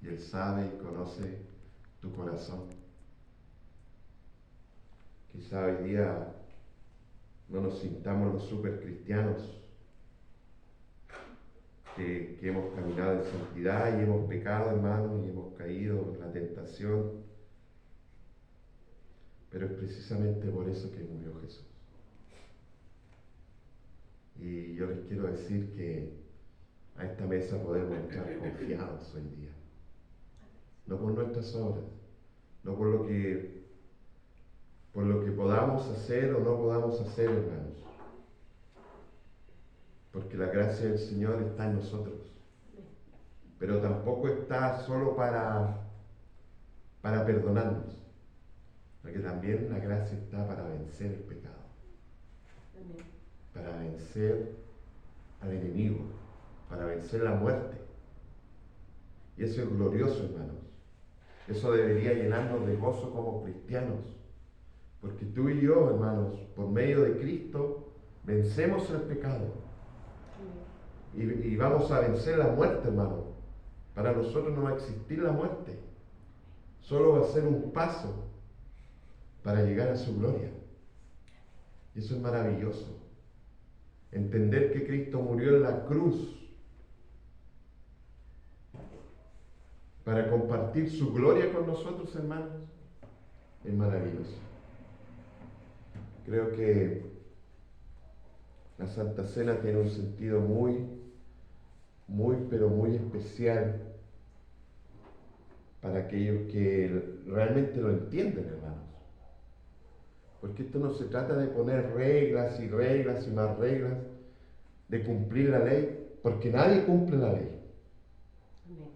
y Él sabe y conoce tu corazón. Quizá hoy día no nos sintamos los super cristianos que hemos caminado en santidad y hemos pecado, hermanos, y hemos caído en la tentación. Pero es precisamente por eso que murió Jesús. Y yo les quiero decir que a esta mesa podemos entrar confiados hoy día. No por nuestras obras, no por lo que podamos hacer o no podamos hacer, hermanos. Porque la gracia del Señor está en nosotros. Pero tampoco está solo para perdonarnos. Porque también la gracia está para vencer el pecado. Para vencer al enemigo. Para vencer la muerte. Y eso es glorioso, hermanos. Eso debería llenarnos de gozo como cristianos. Porque tú y yo, hermanos, por medio de Cristo, vencemos el pecado. Y vamos a vencer la muerte, hermano. Para nosotros no va a existir la muerte. Solo va a ser un paso para llegar a su gloria. Y eso es maravilloso. Entender que Cristo murió en la cruz para compartir su gloria con nosotros, hermanos, es maravilloso. Creo que la Santa Cena tiene un sentido pero muy especial para aquellos que realmente lo entienden, hermanos. Porque esto no se trata de poner reglas y reglas y más reglas, de cumplir la ley, porque nadie cumple la ley. Amén.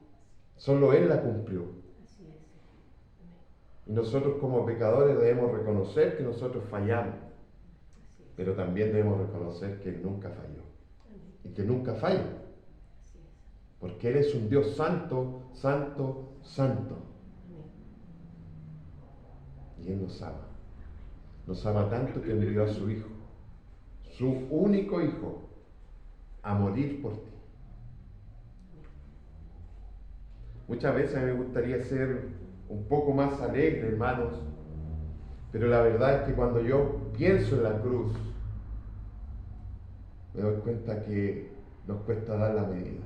Solo Él la cumplió. Así es. Amén. Y nosotros como pecadores debemos reconocer que nosotros fallamos, Así es. pero también debemos reconocer que Él nunca falló. Amén. Y que nunca falla. Así es. Porque Él es un Dios santo, santo, santo. Amén. Y Él nos ama. Nos ama tanto que envió a su Hijo, su único Hijo, a morir por ti. Muchas veces a mí me gustaría ser un poco más alegre, hermanos, pero la verdad es que cuando yo pienso en la cruz, me doy cuenta que nos cuesta dar la medida.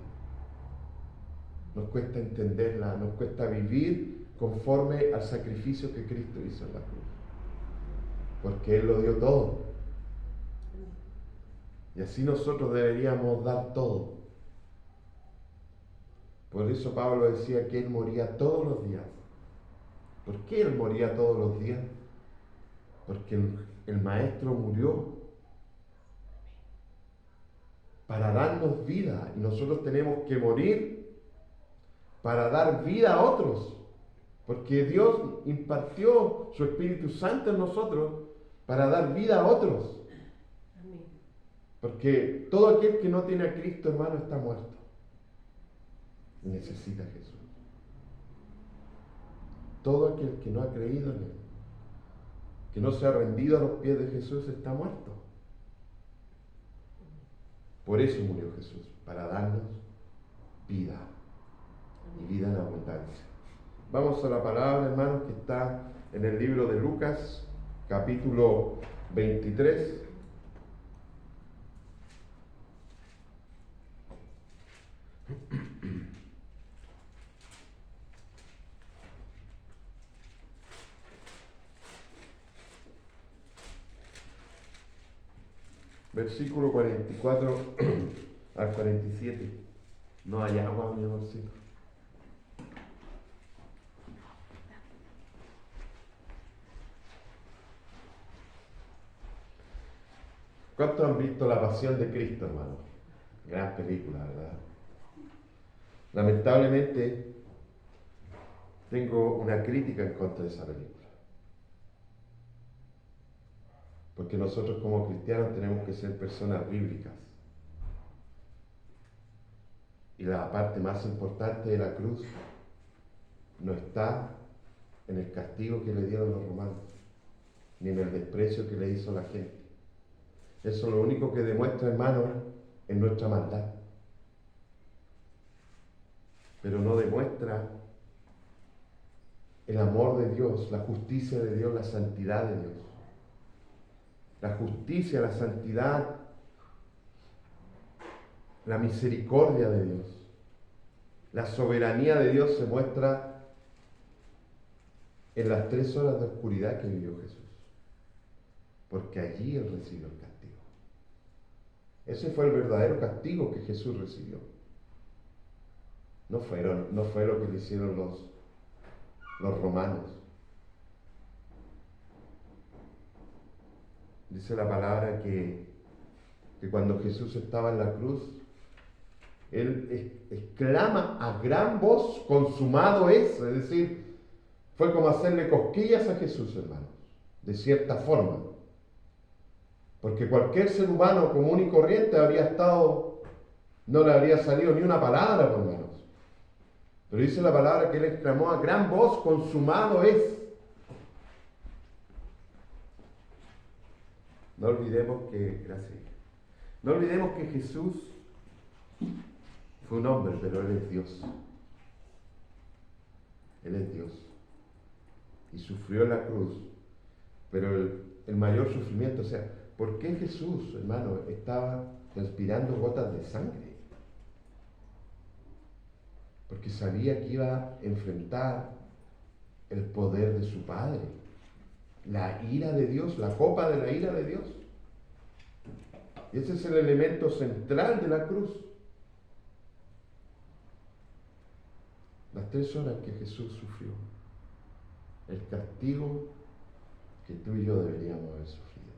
Nos cuesta entenderla, nos cuesta vivir conforme al sacrificio que Cristo hizo en la cruz. Porque Él lo dio todo. Y así nosotros deberíamos dar todo. Por eso Pablo decía que Él moría todos los días. ¿Por qué Él moría todos los días? Porque el Maestro murió para darnos vida. Y nosotros tenemos que morir para dar vida a otros. Porque Dios impartió su Espíritu Santo en nosotros para dar vida a otros. Amén. Porque todo aquel que no tiene a Cristo, hermano, está muerto. Y necesita a Jesús. Todo aquel que no ha creído en Él, que no se ha rendido a los pies de Jesús, está muerto. Por eso murió Jesús, para darnos vida. Y vida en abundancia. Vamos a la palabra, hermanos, que está en el libro de Lucas, capítulo 23. Versículo 44 al 47. No hay agua, mi amorcito. ¿Cuántos han visto La Pasión de Cristo, hermano? Gran película, ¿verdad? Lamentablemente, tengo una crítica en contra de esa película. Porque nosotros como cristianos tenemos que ser personas bíblicas. Y la parte más importante de la cruz no está en el castigo que le dieron los romanos, ni en el desprecio que le hizo la gente. Eso lo único que demuestra, hermano, es nuestra maldad. Pero no demuestra el amor de Dios, la justicia de Dios, la santidad de Dios. La justicia, la santidad, la misericordia de Dios, la soberanía de Dios se muestra en las 3 horas de oscuridad que vivió Jesús. Porque allí Él recibió el castigo. Ese fue el verdadero castigo que Jesús recibió. No fue lo que le hicieron los romanos. Dice la palabra que cuando Jesús estaba en la cruz, Él exclama a gran voz, consumado es decir, fue como hacerle cosquillas a Jesús, hermanos, de cierta forma. Porque cualquier ser humano común y corriente no le habría salido ni una palabra, hermanos. Pero dice la palabra que Él exclamó a gran voz, consumado es. No olvidemos que Jesús fue un hombre, pero Él es Dios. Él es Dios. Y sufrió en la cruz. Pero el mayor sufrimiento, o sea, ¿por qué Jesús, hermano, estaba transpirando gotas de sangre? Porque sabía que iba a enfrentar el poder de su Padre, la ira de Dios, la copa de la ira de Dios. Y ese es el elemento central de la cruz. Las 3 horas que Jesús sufrió, el castigo que tú y yo deberíamos haber sufrido.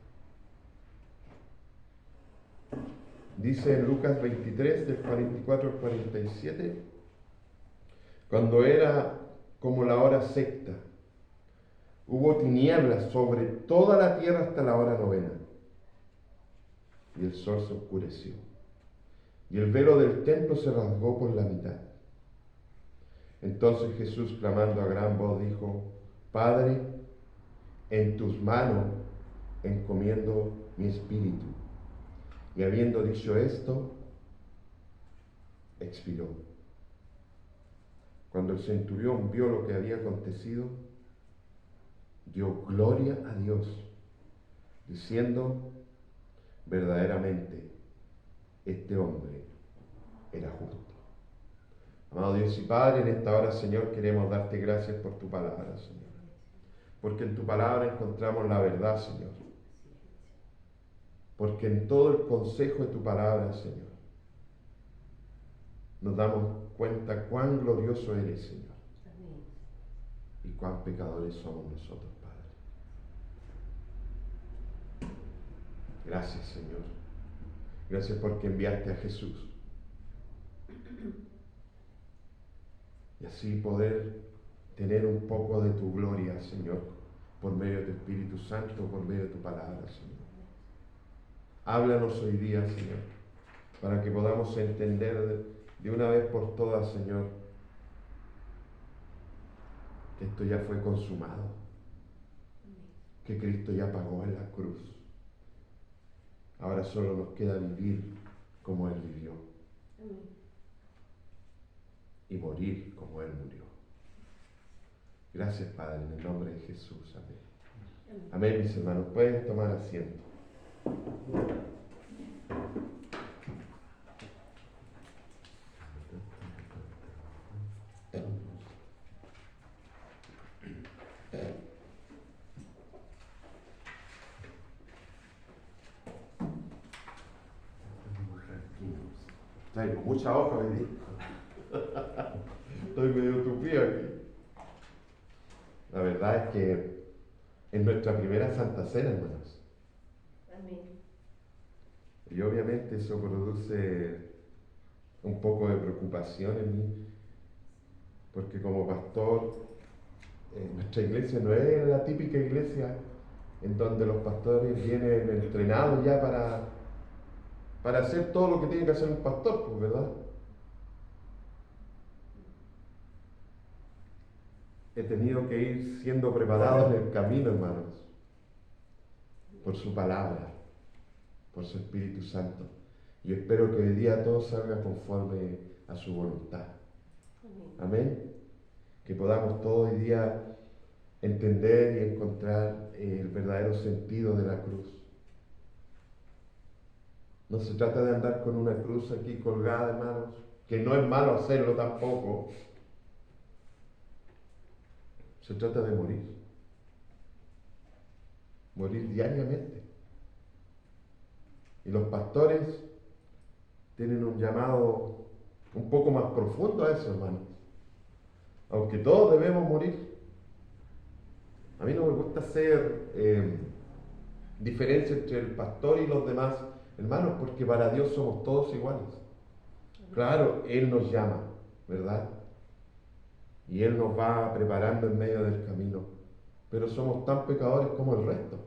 Dice en Lucas 23, del 44 al 47, cuando era como la hora sexta, hubo tinieblas sobre toda la tierra hasta la hora 9, y el sol se oscureció, y el velo del templo se rasgó por la mitad. Entonces Jesús, clamando a gran voz, dijo: Padre, en tus manos encomiendo mi espíritu. Y habiendo dicho esto, expiró. Cuando el centurión vio lo que había acontecido, dio gloria a Dios, diciendo: verdaderamente, este hombre era justo. Amado Dios y Padre, en esta hora, Señor, queremos darte gracias por tu palabra, Señor. Porque en tu palabra encontramos la verdad, Señor. Porque en todo el consejo de tu palabra, Señor, nos damos cuenta cuán glorioso eres, Señor. Amén. Y cuán pecadores somos nosotros, Padre. Gracias, Señor. Gracias porque enviaste a Jesús. Y así poder tener un poco de tu gloria, Señor, por medio de tu Espíritu Santo, por medio de tu palabra, Señor. Háblanos hoy día, Señor, para que podamos entender de una vez por todas, Señor, que esto ya fue consumado, que Cristo ya pagó en la cruz. Ahora solo nos queda vivir como Él vivió. Amén. Y morir como Él murió. Gracias, Padre, en el nombre de Jesús. Amén. Amén, mis hermanos. Pueden tomar asiento. Traigo mucha hoja hoy día. Estoy medio tupido aquí. La verdad es que es nuestra primera Santa Cena, hermanos. Amén. Y obviamente eso produce un poco de preocupación en mí, porque como pastor, nuestra iglesia no es la típica iglesia en donde los pastores vienen entrenados ya para hacer todo lo que tiene que hacer un pastor, pues, ¿verdad? He tenido que ir siendo preparado en el camino, hermanos, por su palabra, por su Espíritu Santo. Y espero que hoy día todo salga conforme a su voluntad. Amén. Amén. Que podamos todo hoy día entender y encontrar el verdadero sentido de la cruz. No se trata de andar con una cruz aquí colgada, hermanos, que no es malo hacerlo tampoco. Se trata de morir. Morir diariamente. Y los pastores tienen un llamado un poco más profundo a eso, hermanos. Aunque todos debemos morir. A mí no me gusta hacer diferencia entre el pastor y los demás hermanos, porque para Dios somos todos iguales. Claro, Él nos llama, ¿verdad? Y Él nos va preparando en medio del camino. Pero somos tan pecadores como el resto.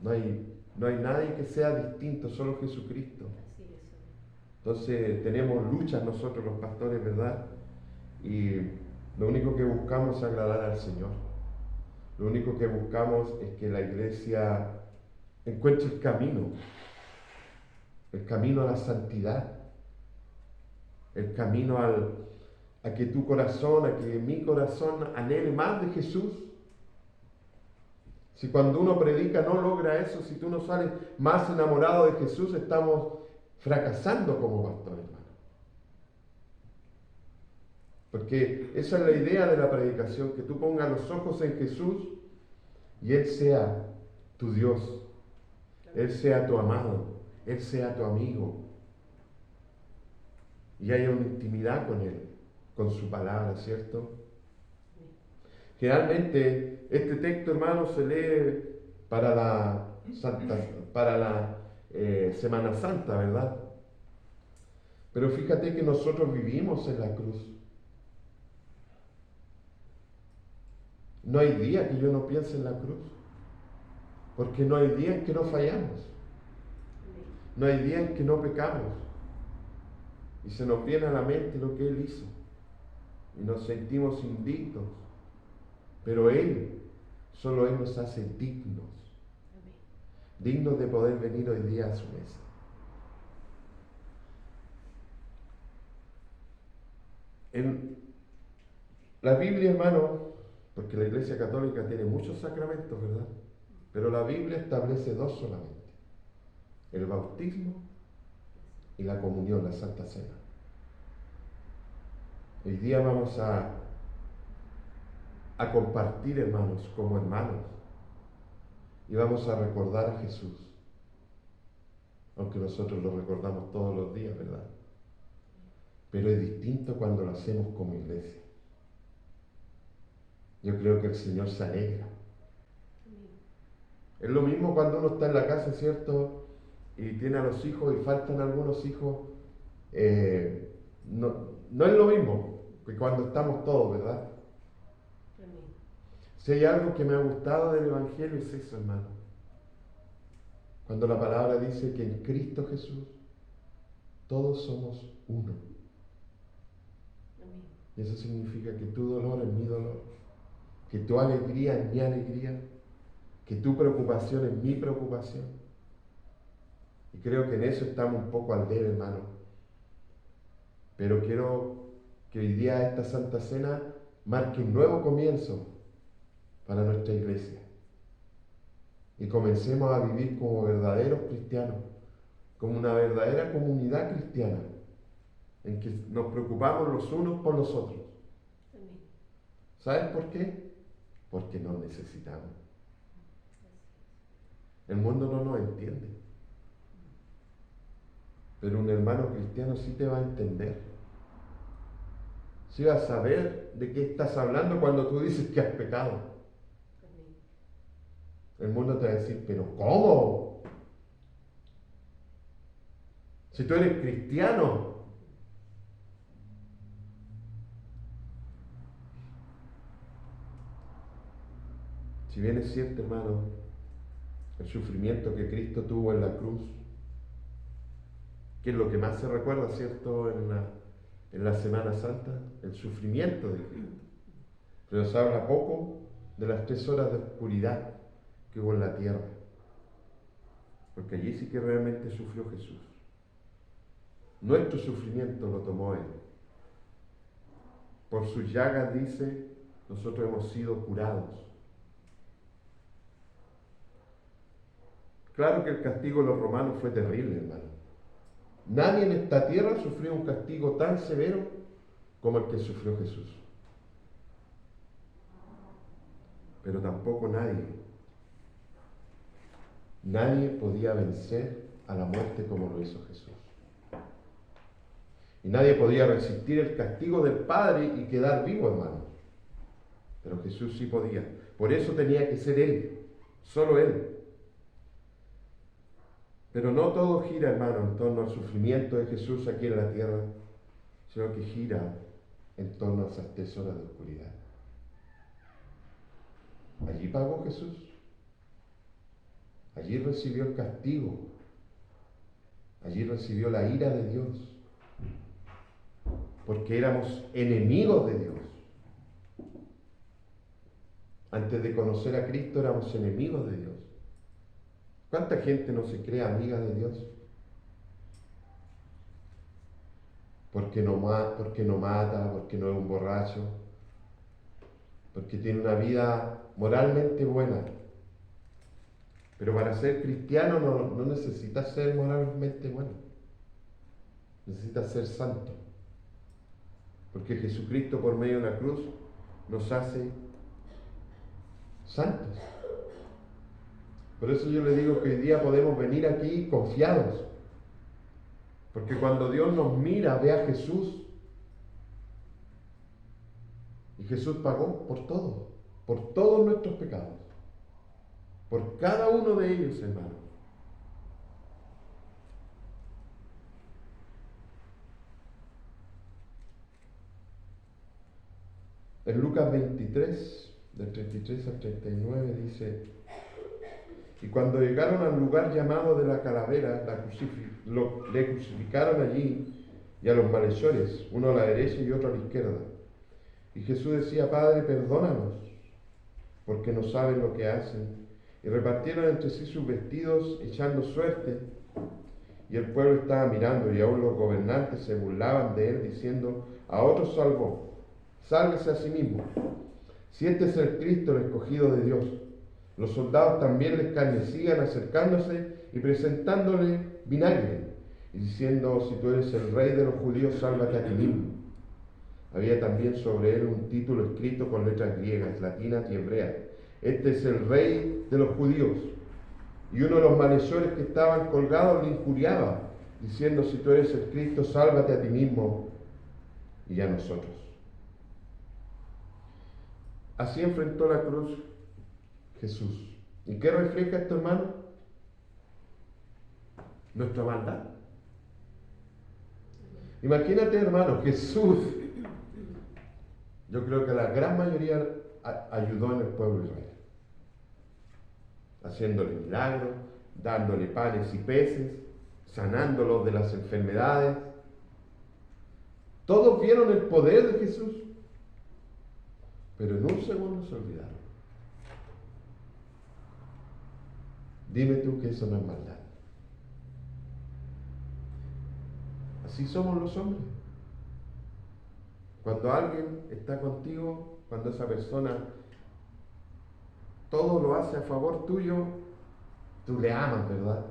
No hay nadie que sea distinto, solo Jesucristo. Entonces tenemos luchas nosotros los pastores, ¿verdad? Y lo único que buscamos es agradar al Señor. Lo único que buscamos es que la iglesia encuentre el camino a la santidad, el camino a que tu corazón, a que mi corazón anhele más de Jesús. Si cuando uno predica no logra eso, si tú no sales más enamorado de Jesús, estamos fracasando como pastores, hermano. Porque esa es la idea de la predicación, que tú pongas los ojos en Jesús y Él sea tu Dios, Él sea tu amado, Él sea tu amigo. Y haya una intimidad con Él, con su palabra, ¿cierto? Generalmente este texto, hermano, se lee para la Semana Santa, ¿verdad? Pero fíjate que nosotros vivimos en la cruz. No hay día que yo no piense en la cruz, porque no hay día en que no fallamos, no hay día en que no pecamos, y se nos viene a la mente lo que Él hizo, y nos sentimos indignos, pero solo Él nos hace dignos, dignos de poder venir hoy día a su mesa. En la Biblia, hermano, porque la Iglesia Católica tiene muchos sacramentos, ¿verdad? Pero la Biblia establece dos solamente: el bautismo y la comunión, la Santa Cena. Hoy día vamos a compartir, hermanos, como hermanos, y vamos a recordar a Jesús, aunque nosotros lo recordamos todos los días, ¿verdad? Pero es distinto cuando lo hacemos como iglesia. Yo creo que el Señor se alegra. Es lo mismo cuando uno está en la casa, ¿cierto? Y tiene a los hijos y faltan algunos hijos. No es lo mismo que cuando estamos todos, ¿verdad? Si hay algo que me ha gustado del Evangelio es eso, hermano. Cuando la palabra dice que en Cristo Jesús todos somos uno. Y eso significa que tu dolor es mi dolor, que tu alegría es mi alegría, que tu preocupación es mi preocupación. Y creo que en eso estamos un poco al debe, hermano. Pero quiero que hoy día esta Santa Cena marque un nuevo comienzo para nuestra iglesia. Y comencemos a vivir como verdaderos cristianos, como una verdadera comunidad cristiana, en que nos preocupamos los unos por los otros. ¿Sabes por qué? Porque nos necesitamos. El mundo no nos entiende, pero un hermano cristiano sí te va a entender. Sí va a saber de qué estás hablando cuando tú dices que has pecado. El mundo te va a decir, pero ¿cómo? Si tú eres cristiano. Si bien es cierto, hermano, el sufrimiento que Cristo tuvo en la cruz, que es lo que más se recuerda, ¿cierto?, en la Semana Santa, el sufrimiento de Cristo. Pero se habla poco de las 3 horas de oscuridad que hubo en la tierra, porque allí sí que realmente sufrió Jesús. Nuestro sufrimiento lo tomó Él. Por sus llagas, dice, nosotros hemos sido curados. Claro que el castigo de los romanos fue terrible, hermano. Nadie en esta tierra sufrió un castigo tan severo como el que sufrió Jesús. Pero tampoco nadie podía vencer a la muerte como lo hizo Jesús. Y nadie podía resistir el castigo del Padre y quedar vivo, hermano. Pero Jesús sí podía. Por eso tenía que ser Él, solo Él. Pero no todo gira, hermano, en torno al sufrimiento de Jesús aquí en la tierra, sino que gira en torno a esas 3 horas de oscuridad. Allí pagó Jesús. Allí recibió el castigo. Allí recibió la ira de Dios. Porque éramos enemigos de Dios. Antes de conocer a Cristo éramos enemigos de Dios. ¿Cuánta gente no se cree amiga de Dios? Porque no mata, porque no es un borracho, porque tiene una vida moralmente buena. Pero para ser cristiano no necesitas ser moralmente bueno. Necesitas ser santo. Porque Jesucristo por medio de la cruz nos hace santos. Por eso yo le digo que hoy día podemos venir aquí confiados. Porque cuando Dios nos mira, ve a Jesús. Y Jesús pagó por todo, por todos nuestros pecados. Por cada uno de ellos, hermano. En Lucas 23, del 33 al 39, dice: y cuando llegaron al lugar llamado de la Calavera, le crucificaron allí y a los malhechores, uno a la derecha y otro a la izquierda. Y Jesús decía: Padre, perdónanos, porque no saben lo que hacen. Y repartieron entre sí sus vestidos, echando suerte. Y el pueblo estaba mirando, y aún los gobernantes se burlaban de él, diciendo: a otros salvó, sálvese a sí mismo. Si este es el Cristo, el escogido de Dios. Los soldados también le escarnecían, acercándose y presentándole vinagre, y diciendo: si tú eres el rey de los judíos, sálvate a ti mismo. Había también sobre él un título escrito con letras griegas, latinas y hebreas: este es el rey de los judíos. Y uno de los malhechores que estaban colgados le injuriaba, diciendo: si tú eres el Cristo, sálvate a ti mismo y a nosotros. Así enfrentó la cruz Jesús. ¿Y qué refleja esto, hermano? Nuestra maldad. Imagínate, hermano, Jesús, yo creo que la gran mayoría ayudó en el pueblo de Israel, haciéndole milagros, dándole panes y peces, sanándolos de las enfermedades. Todos vieron el poder de Jesús, pero en un segundo se olvidaron. Dime tú que eso no es maldad. Así somos los hombres. Cuando alguien está contigo, cuando esa persona todo lo hace a favor tuyo, tú le amas, ¿verdad?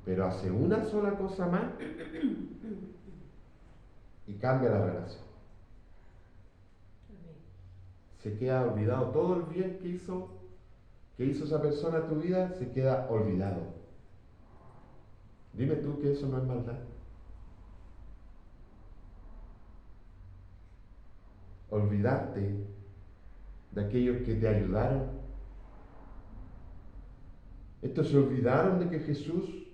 Pero hace una sola cosa más y cambia la relación. Se queda olvidado. Todo el bien que hizo esa persona a tu vida, se queda olvidado. Dime tú que eso no es maldad. Olvidarte de aquellos que te ayudaron. Estos se olvidaron de que Jesús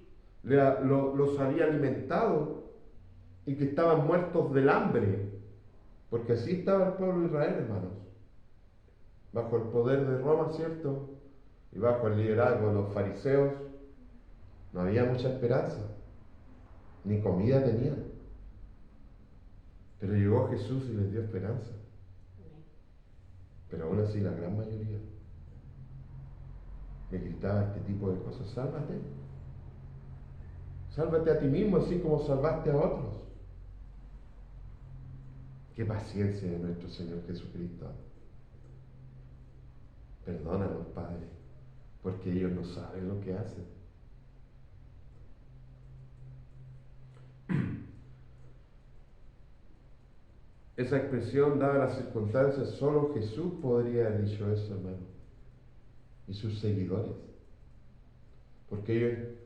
los había alimentado y que estaban muertos del hambre, porque así estaba el pueblo de Israel, hermanos, bajo el poder de Roma, ¿cierto? Y bajo el liderazgo de los fariseos. No había mucha esperanza, ni comida tenían. Pero llegó Jesús y les dio esperanza. Pero aún así la gran mayoría me gritaba este tipo de cosas: sálvate. Sálvate a ti mismo, así como salvaste a otros. Qué paciencia de nuestro Señor Jesucristo. Perdónanos, Padre, porque ellos no saben lo que hacen. Esa expresión, dada las circunstancias, solo Jesús podría haber dicho eso, hermano. Y sus seguidores. Porque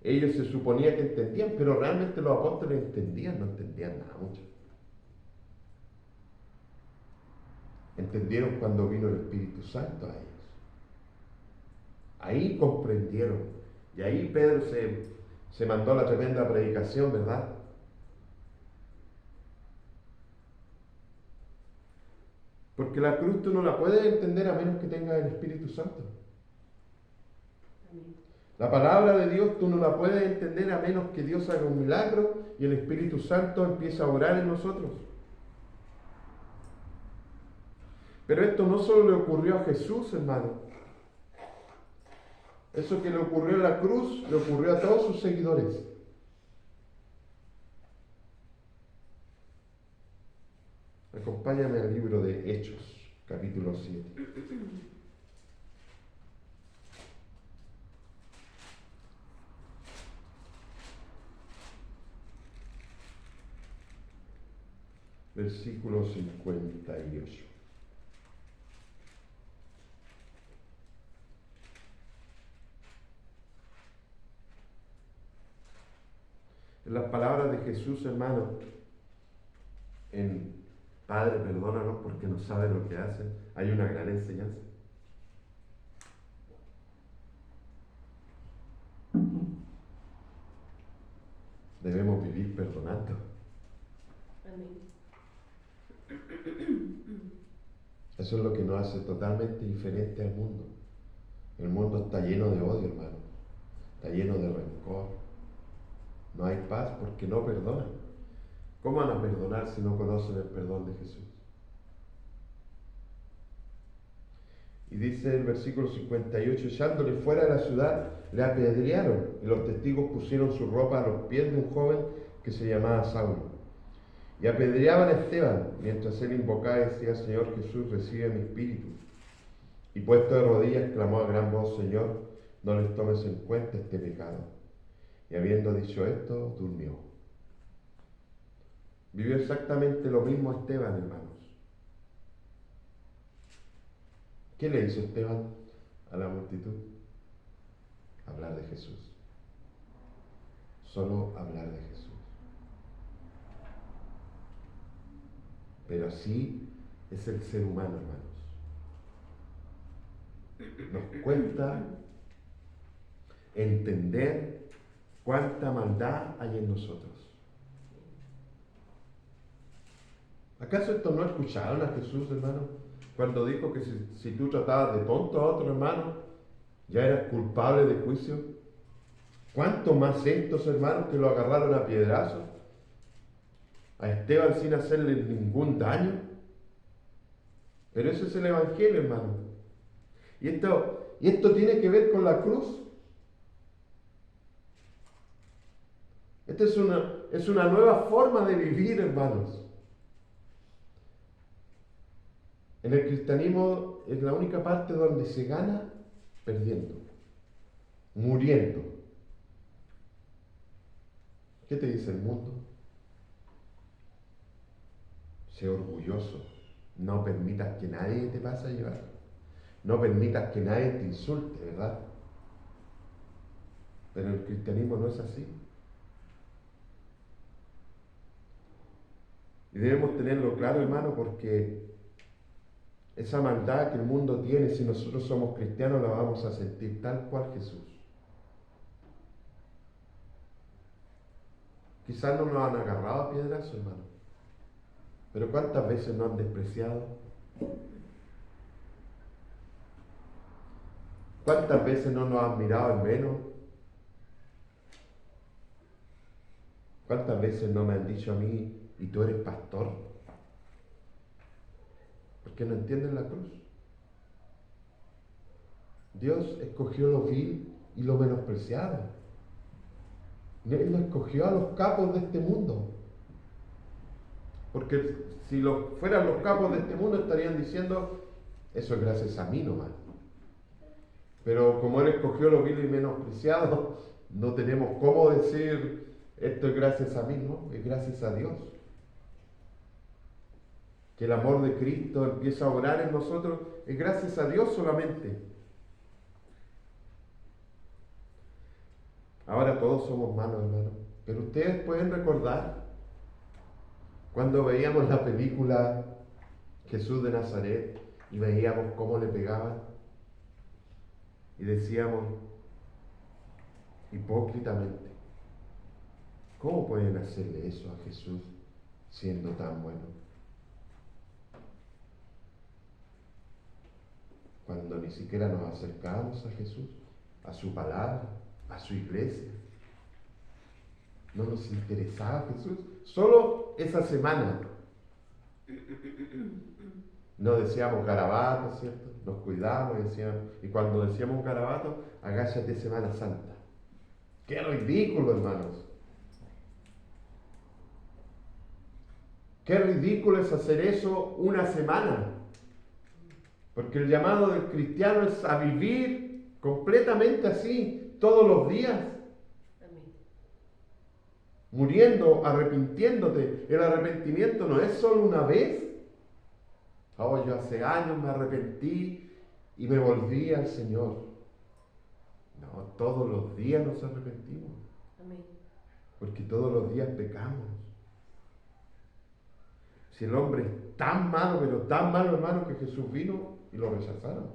ellos se suponía que entendían, pero realmente los apóstoles entendían, no entendían nada mucho. Entendieron cuando vino el Espíritu Santo a ellos. Ahí comprendieron. Y ahí Pedro se mandó la tremenda predicación, ¿verdad? Porque la cruz tú no la puedes entender a menos que tengas el Espíritu Santo. Amén. La palabra de Dios tú no la puedes entender a menos que Dios haga un milagro y el Espíritu Santo empiece a orar en nosotros. Pero esto no solo le ocurrió a Jesús, hermano. Eso que le ocurrió en la cruz, le ocurrió a todos sus seguidores. Acompáñame al libro de Hechos, capítulo 7. Versículo 58. En las palabras de Jesús, hermano, en Padre, perdónanos porque no saben lo que hacen, hay una gran enseñanza. Debemos vivir perdonando. Amén. Eso es lo que nos hace totalmente diferente al mundo. El mundo está lleno de odio, hermano. Está lleno de rencor. No hay paz porque no perdonan. ¿Cómo van a perdonar si no conocen el perdón de Jesús? Y dice el versículo 58, echándole fuera de la ciudad, le apedrearon, y los testigos pusieron su ropa a los pies de un joven que se llamaba Saulo. Y apedreaban a Esteban, mientras él invocaba y decía, Señor Jesús, recibe mi espíritu. Y puesto de rodillas, clamó a gran voz, Señor, no les tomes en cuenta este pecado. Y habiendo dicho esto, durmió. Vivió exactamente lo mismo Esteban, hermanos. ¿Qué le hizo Esteban a la multitud? Hablar de Jesús. Solo hablar de Jesús. Pero así es el ser humano, hermanos. Nos cuesta entender cuánta maldad hay en nosotros. ¿Acaso esto no escucharon a Jesús, hermano? Cuando dijo que si tú tratabas de tonto a otro hermano, ya eras culpable de juicio. ¿Cuánto más estos hermanos que lo agarraron a piedrazos? A Esteban sin hacerle ningún daño. Pero ese es el Evangelio, hermano. Y esto tiene que ver con la cruz. Esta es una nueva forma de vivir, hermanos. En el cristianismo es la única parte donde se gana perdiendo, muriendo. ¿Qué te dice el mundo? Sé orgulloso. No permitas que nadie te pase a llevar. No permitas que nadie te insulte, ¿verdad? Pero el cristianismo no es así. Y debemos tenerlo claro, hermano, porque esa maldad que el mundo tiene, si nosotros somos cristianos, la vamos a sentir tal cual Jesús. Quizás no nos han agarrado a piedrazos, hermano. Pero ¿cuántas veces nos han despreciado? ¿Cuántas veces no nos han mirado en menos? ¿Cuántas veces no me han dicho a mí, y tú eres pastor? Porque no entienden la cruz. Dios escogió lo vil y lo menospreciado. Él no escogió a los capos de este mundo. Porque si fueran los capos de este mundo estarían diciendo, eso es gracias a mí nomás. Pero como Él escogió lo vil y menospreciado, no tenemos cómo decir, esto es gracias a mí, no, es gracias a Dios. Que el amor de Cristo empieza a obrar en nosotros, es gracias a Dios solamente. Ahora todos somos malos, hermanos. Pero ustedes pueden recordar cuando veíamos la película Jesús de Nazaret y veíamos cómo le pegaban y decíamos hipócritamente, ¿cómo pueden hacerle eso a Jesús siendo tan bueno? Cuando ni siquiera nos acercábamos a Jesús, a su palabra, a su iglesia. No nos interesaba Jesús. Solo esa semana no decíamos garabato, ¿cierto? Nos cuidábamos y cuando decíamos garabato, agáchate Semana Santa. ¡Qué ridículo, hermanos! ¡Qué ridículo es hacer eso una semana! Porque el llamado del cristiano es a vivir completamente así, todos los días. Muriendo, arrepintiéndote. El arrepentimiento no es solo una vez. Oh, yo hace años me arrepentí y me volví al Señor. No, todos los días nos arrepentimos. Amén. Porque todos los días pecamos. Si el hombre es tan malo, pero tan malo, hermano, que Jesús vino y lo rechazaron.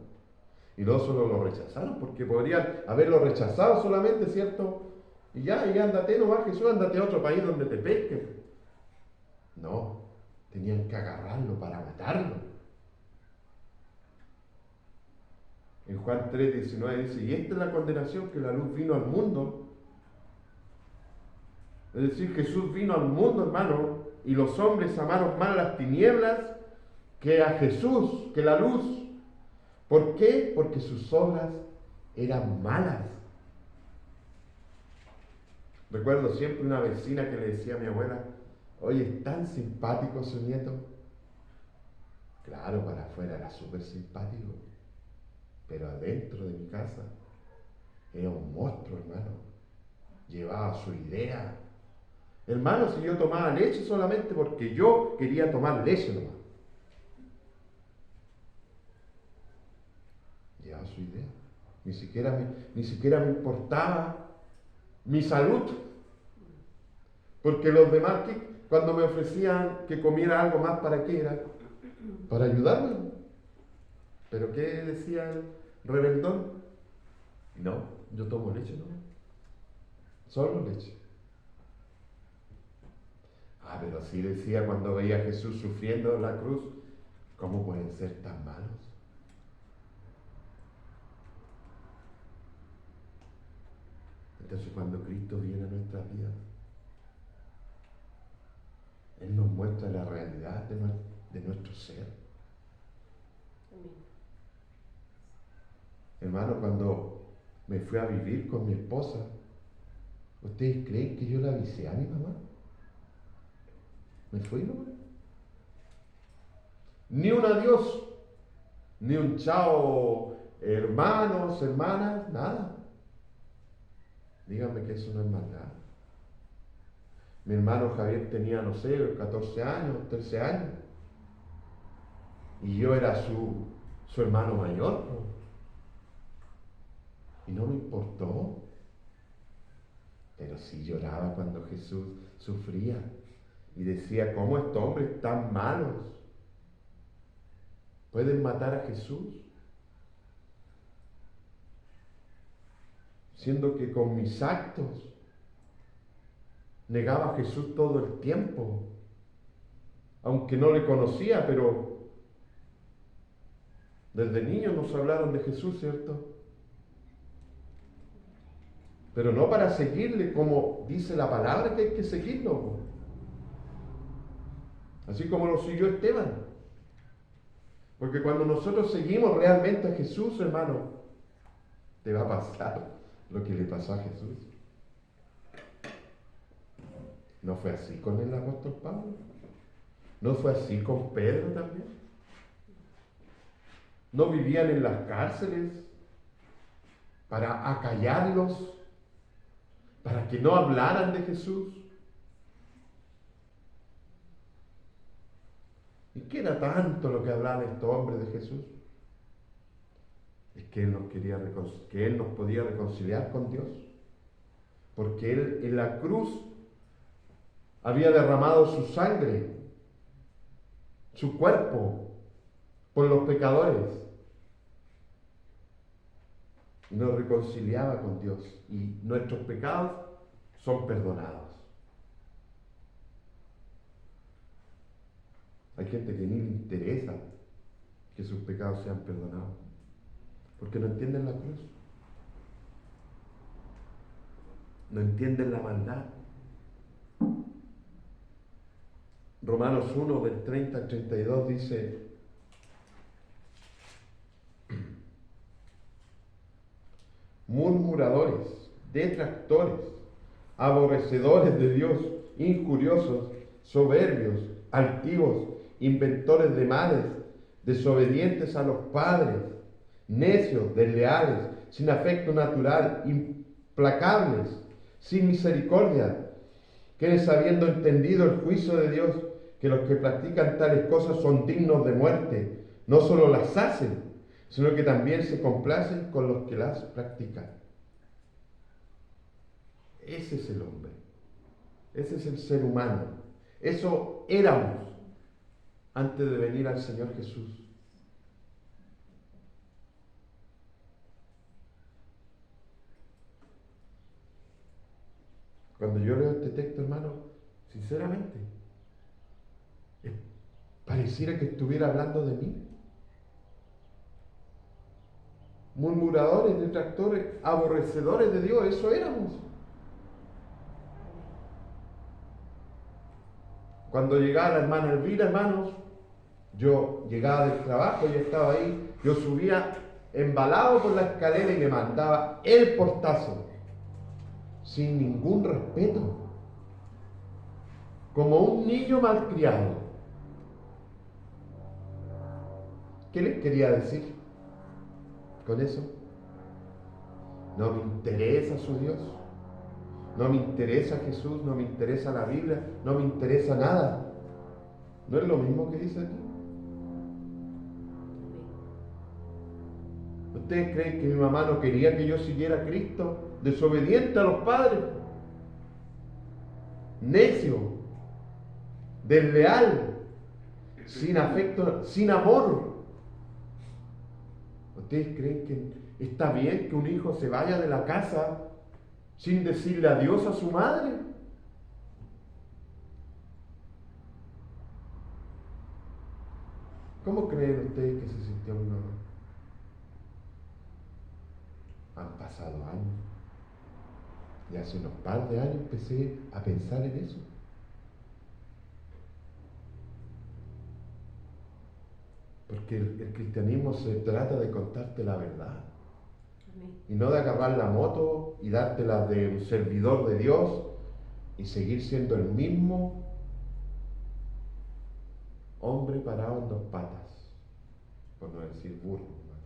Y no solo lo rechazaron, porque podrían haberlo rechazado solamente, ¿cierto? Y ya ándate nomás, Jesús, ándate a otro país donde te pesquen. No, tenían que agarrarlo para matarlo. En Juan 3:19 dice, y esta es la condenación, que la luz vino al mundo. Es decir, Jesús vino al mundo, hermano, y los hombres amaron más las tinieblas que a Jesús, que la luz. ¿Por qué? Porque sus obras eran malas. Recuerdo siempre una vecina que le decía a mi abuela, oye, es tan simpático su nieto. Claro, para afuera era súper simpático, pero adentro de mi casa era un monstruo, hermano. Llevaba su idea. Hermano, si yo tomaba leche solamente porque yo quería tomar leche nomás. Llevaba su idea. Ni siquiera me importaba mi salud. Porque los demás, cuando me ofrecían que comiera algo más, ¿para qué era? Para ayudarme. ¿Pero qué decía el rebeldón? No, yo tomo leche, no. Solo leche. Pero sí decía cuando veía a Jesús sufriendo en la cruz, ¿cómo pueden ser tan malos? Entonces cuando Cristo viene a nuestras vidas, Él nos muestra la realidad de nuestro ser. Amén. Hermano, cuando me fui a vivir con mi esposa, ¿ustedes creen que yo le avisé a mi mamá? Me fui nomás. Ni un adiós, ni un chao, hermanos, hermanas, nada. Díganme que eso no es maldad. Mi hermano Javier tenía, no sé, 14 años, 13 años. Y yo era su hermano mayor. Y no me importó. Pero sí lloraba cuando Jesús sufría. Y decía, ¿cómo estos hombres tan malos pueden matar a Jesús? Siendo que con mis actos negaba a Jesús todo el tiempo, aunque no le conocía, pero desde niños nos hablaron de Jesús, ¿cierto? Pero no para seguirle como dice la palabra que hay que seguirlo. Así como lo siguió Esteban. Porque cuando nosotros seguimos realmente a Jesús, hermano, te va a pasar lo que le pasó a Jesús. ¿No fue así con el apóstol Pablo? ¿No fue así con Pedro también? ¿No vivían en las cárceles para acallarlos, para que no hablaran de Jesús? ¿Y qué era tanto lo que hablaban estos hombres de Jesús? Es que Él que Él nos podía reconciliar con Dios. Porque Él en la cruz había derramado su sangre, su cuerpo, por los pecadores. Y nos reconciliaba con Dios. Y nuestros pecados son perdonados. Hay gente que ni le interesa que sus pecados sean perdonados, porque no entienden la cruz, no entienden la maldad. Romanos 1, del 30 al 32 dice: murmuradores, detractores, aborrecedores de Dios, injuriosos, soberbios, altivos, inventores de males, desobedientes a los padres, necios, desleales, sin afecto natural, implacables, sin misericordia, quienes habiendo entendido el juicio de Dios, que los que practican tales cosas son dignos de muerte, no solo las hacen, sino que también se complacen con los que las practican. Ese es el hombre, ese es el ser humano, eso éramos antes de venir al Señor Jesús. Cuando yo leo este texto, hermano, sinceramente, pareciera que estuviera hablando de mí. Murmuradores, detractores, aborrecedores de Dios, eso éramos. Cuando llegaba la hermana Elvira, hermanos, yo llegaba del trabajo y estaba ahí, yo subía embalado por la escalera y le mandaba el portazo, sin ningún respeto, como un niño malcriado. ¿Qué les quería decir con eso? No me interesa su Dios, no me interesa Jesús, no me interesa la Biblia, no me interesa nada. ¿No es lo mismo que dice aquí? ¿Ustedes creen que mi mamá no quería que yo siguiera a Cristo? Desobediente a los padres, necio, desleal, sin afecto, sin amor. ¿Ustedes creen que está bien que un hijo se vaya de la casa sin decirle adiós a su madre? ¿Cómo creen ustedes que se sintió mi mamá? Han pasado años. Y hace unos par de años empecé a pensar en eso. Porque el cristianismo se trata de contarte la verdad. Amén. Y no de agarrar la moto y dártela de un servidor de Dios y seguir siendo el mismo hombre parado en dos patas, por no decir burro, hermano.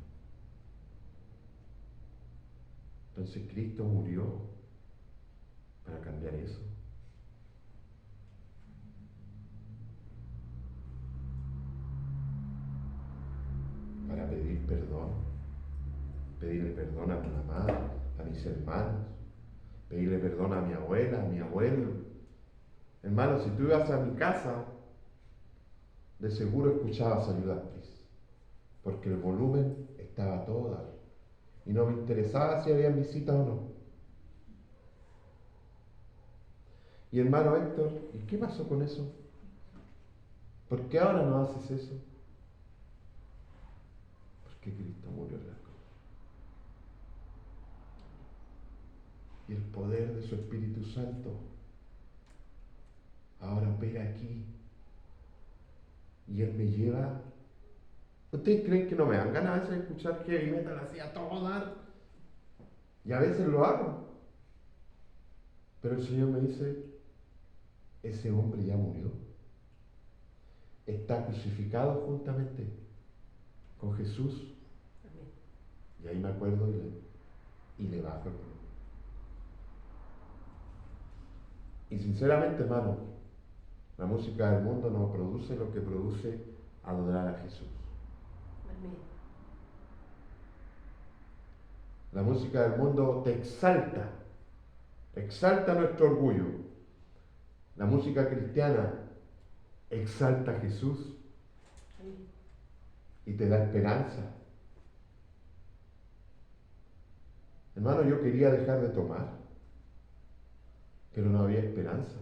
Entonces Cristo murió para cambiar eso. Para pedir perdón, pedirle perdón a mi mamá, a mis hermanos, pedirle perdón a mi abuela, a mi abuelo. Hermano, si tú ibas a mi casa, de seguro escuchabas a Judas Priest, porque el volumen estaba a todo dar. Y no me interesaba si había visitas o no. Y hermano Héctor, ¿y qué pasó con eso? ¿Por qué ahora no haces eso? Porque Cristo murió en la cruz. Y el poder de su Espíritu Santo ahora opera aquí. Y Él me lleva. ¿Ustedes creen que no me dan ganas a veces de escuchar heavy metal así a todo dar? Y a veces lo hago. Pero el Señor me dice, ese hombre ya murió. está crucificado juntamente con Jesús. Amén. Y ahí me acuerdo y le bajo el pelo. Y sinceramente, hermano, la música del mundo no produce lo que produce adorar a Jesús. Amén. La música del mundo te exalta nuestro orgullo. La música cristiana exalta a Jesús Amén. y te da esperanza. Hermano, yo quería dejar de tomar, pero no había esperanza.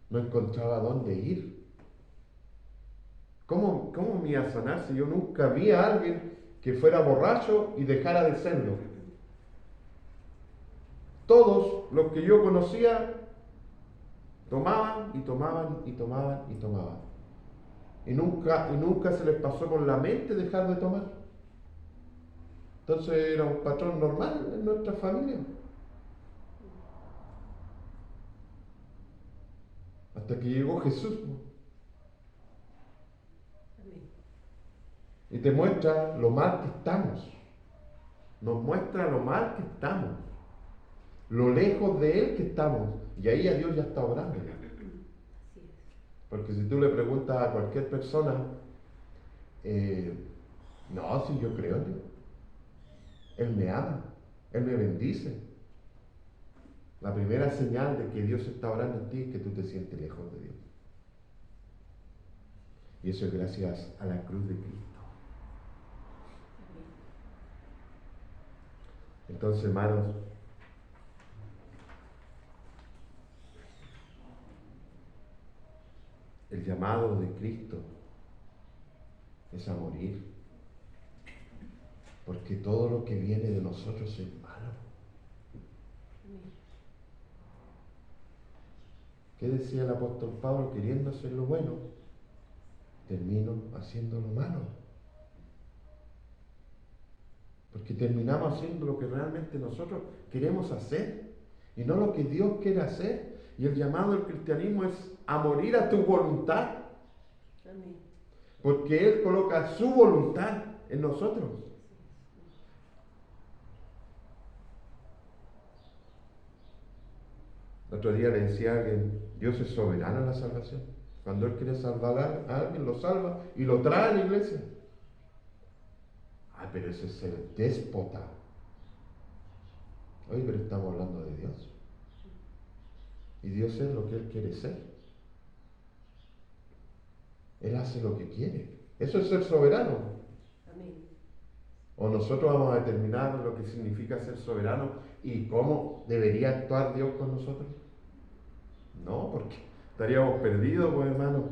No encontraba dónde ir. ¿Cómo me iba a sanar si yo nunca vi a alguien que fuera borracho y dejara de serlo? Todos los que yo conocía tomaban y tomaban y tomaban y tomaban. Y nunca se les pasó por la mente dejar de tomar. Entonces era un patrón normal en nuestra familia. Hasta que llegó Jesús. Amén. Y te muestra lo mal que estamos. Nos muestra lo mal que estamos. Lo lejos de Él que estamos. Y ahí a Dios ya está obrando. Así es. Porque si tú le preguntas a cualquier persona, no, si yo creo en Dios. Él me ama. Él me bendice. La primera señal de que Dios está obrando en ti es que tú te sientes lejos de Dios. Y eso es gracias a la cruz de Cristo. Amén. Entonces, hermanos, el llamado de Cristo es a morir, porque todo lo que viene de nosotros es malo. Amén. ¿Qué decía el apóstol Pablo? Queriendo hacer lo bueno, termino haciendo lo malo. Porque terminamos haciendo lo que realmente nosotros queremos hacer y no lo que Dios quiere hacer. Y el llamado del cristianismo es a morir a tu voluntad, Amén. porque Él coloca su voluntad en nosotros. El otro día le decía a alguien, Dios es soberano en la salvación. Cuando Él quiere salvar a alguien, lo salva y lo trae a la iglesia. Ay, pero ese es el déspota. Oye, pero estamos hablando de Dios. Y Dios es lo que Él quiere ser. Él hace lo que quiere. Eso es ser soberano. Amén. O nosotros vamos a determinar lo que significa ser soberano y cómo debería actuar Dios con nosotros. No, porque estaríamos perdidos, pues, hermano.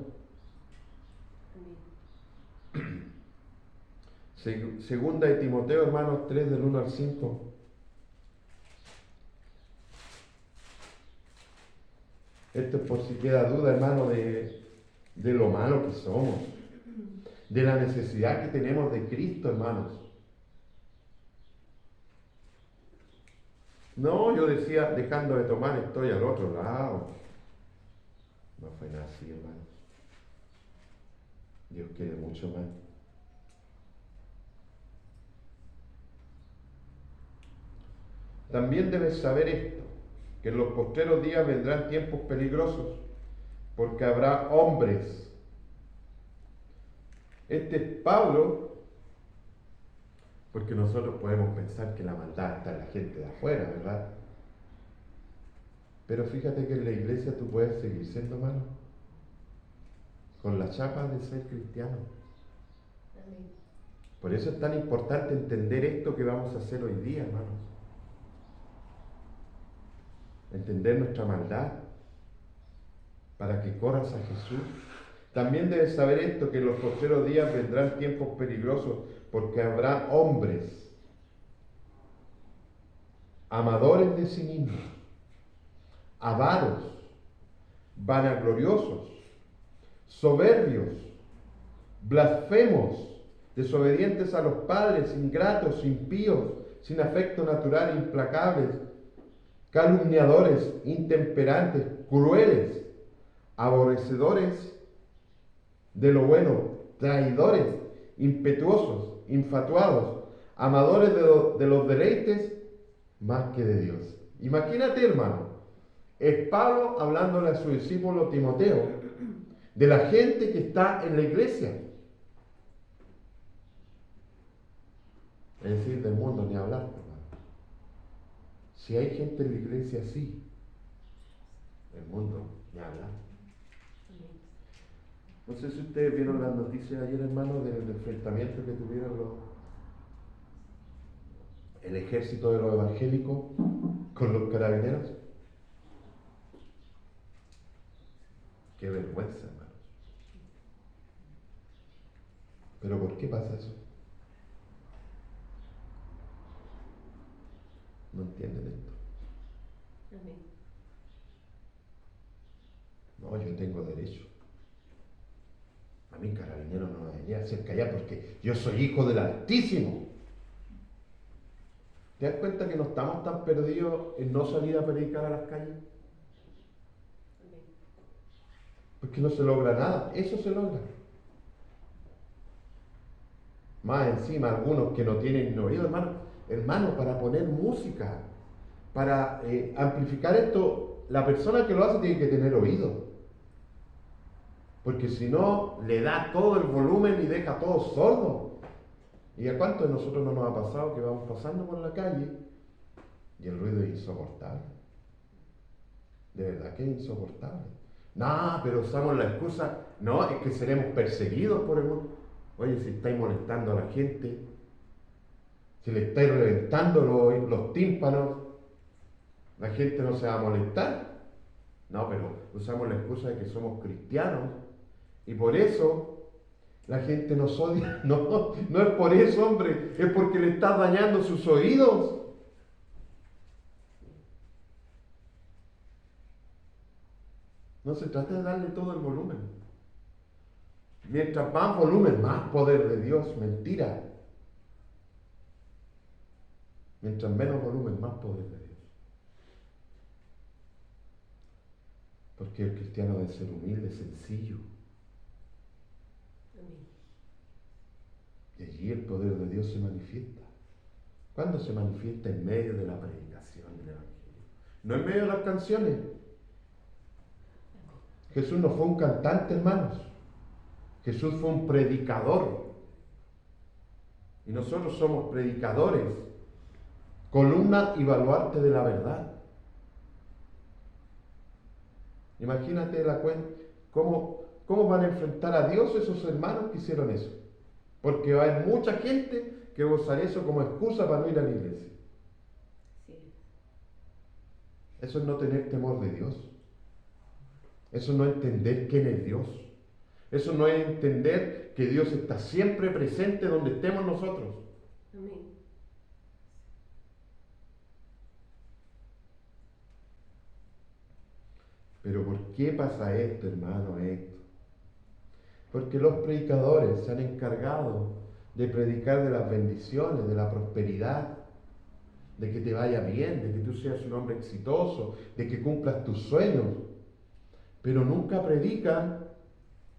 Amén. Segunda de Timoteo, hermanos, 3 del 1 al 5. Esto es por si queda duda, hermano, de lo malo que somos, de la necesidad que tenemos de Cristo, hermanos. No, yo decía, dejando de tomar, estoy al otro lado. No fue nada así, hermanos. Dios quiere mucho más. También debes saber esto, que en los postreros días vendrán tiempos peligrosos, porque habrá hombres. Este es Pablo, porque nosotros podemos pensar que la maldad está en la gente de afuera, ¿verdad? Pero fíjate que en la iglesia tú puedes seguir siendo malo, con la chapa de ser cristiano. Amén. Por eso es tan importante entender esto que vamos a hacer hoy día, hermanos. Entender nuestra maldad para que corras a Jesús. También debes saber esto, que en los postreros días vendrán tiempos peligrosos, porque habrá hombres amadores de sí mismos, avaros, vanagloriosos, soberbios, blasfemos, desobedientes a los padres, ingratos, impíos, sin afecto natural, implacables, calumniadores, intemperantes, crueles, aborrecedores de lo bueno, traidores, impetuosos, infatuados, amadores de los deleites más que de Dios. Imagínate, hermano, es Pablo hablándole a su discípulo Timoteo de la gente que está en la iglesia. Es decir, del mundo ni hablar, hermano. Si hay gente en la iglesia así, el mundo ni hablar. No sé si ustedes vieron las noticias ayer, hermano, del enfrentamiento que tuvieron el ejército de los evangélicos con los carabineros. Qué vergüenza, hermanos. ¿Pero por qué pasa eso? No entienden esto. Amén. No, yo tengo derecho. A mí carabinero no me venía a hacer callar porque yo soy hijo del Altísimo. ¿Te das cuenta que no estamos tan perdidos en no salir a predicar a las calles? Amén. Porque no se logra nada. Eso se logra. Más encima algunos que no tienen oído, hermano, para poner música, para amplificar esto, la persona que lo hace tiene que tener oído. Porque si no, le da todo el volumen y deja todo sordo. ¿Y a cuántos de nosotros no nos ha pasado que vamos pasando por la calle y el ruido es insoportable? De verdad que es insoportable. No, pero usamos la excusa, no, es que seremos perseguidos por el mundo. Oye, si estáis molestando a la gente, si le estáis reventando los tímpanos, la gente no se va a molestar. No, pero usamos la excusa de que somos cristianos y por eso la gente nos odia. No, no es por eso, hombre, es porque le estás dañando sus oídos. No se trata de darle todo el volumen. Mientras más volumen, más poder de Dios. Mentira. Mientras menos volumen, más poder de Dios. Porque el cristiano debe ser humilde, sencillo. Amén. Y allí el poder de Dios se manifiesta. ¿Cuándo se manifiesta? En medio de la predicación del Evangelio. No en medio de las canciones. Jesús no fue un cantante, hermanos. Jesús fue un predicador. Y nosotros somos predicadores. Columna y baluarte de la verdad. Imagínate cómo van a enfrentar a Dios esos hermanos que hicieron eso. Porque va a haber mucha gente que va a usar eso como excusa para no ir a la iglesia. Sí. Eso es no tener temor de Dios. Eso no es entender quién es Dios. Eso no es entender que Dios está siempre presente donde estemos nosotros. Amén. Pero ¿por qué pasa esto, hermano, esto? Porque los predicadores se han encargado de predicar de las bendiciones, de la prosperidad, de que te vaya bien, de que tú seas un hombre exitoso, de que cumplas tus sueños. Pero nunca predican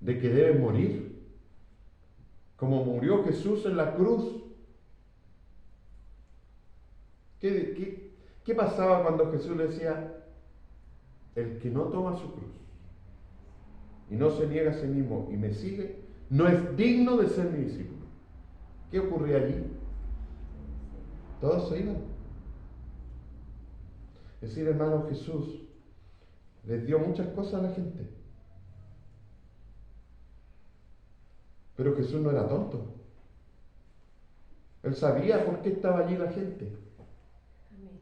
de que debes morir, como murió Jesús en la cruz. ¿Qué pasaba cuando Jesús le decía, el que no toma su cruz y no se niega a sí mismo y me sigue, no es digno de ser mi discípulo? ¿Qué ocurría allí? Todos se iban. Es decir, hermano, Jesús les dio muchas cosas a la gente. Pero Jesús no era tonto. Él sabía por qué estaba allí la gente. Amén.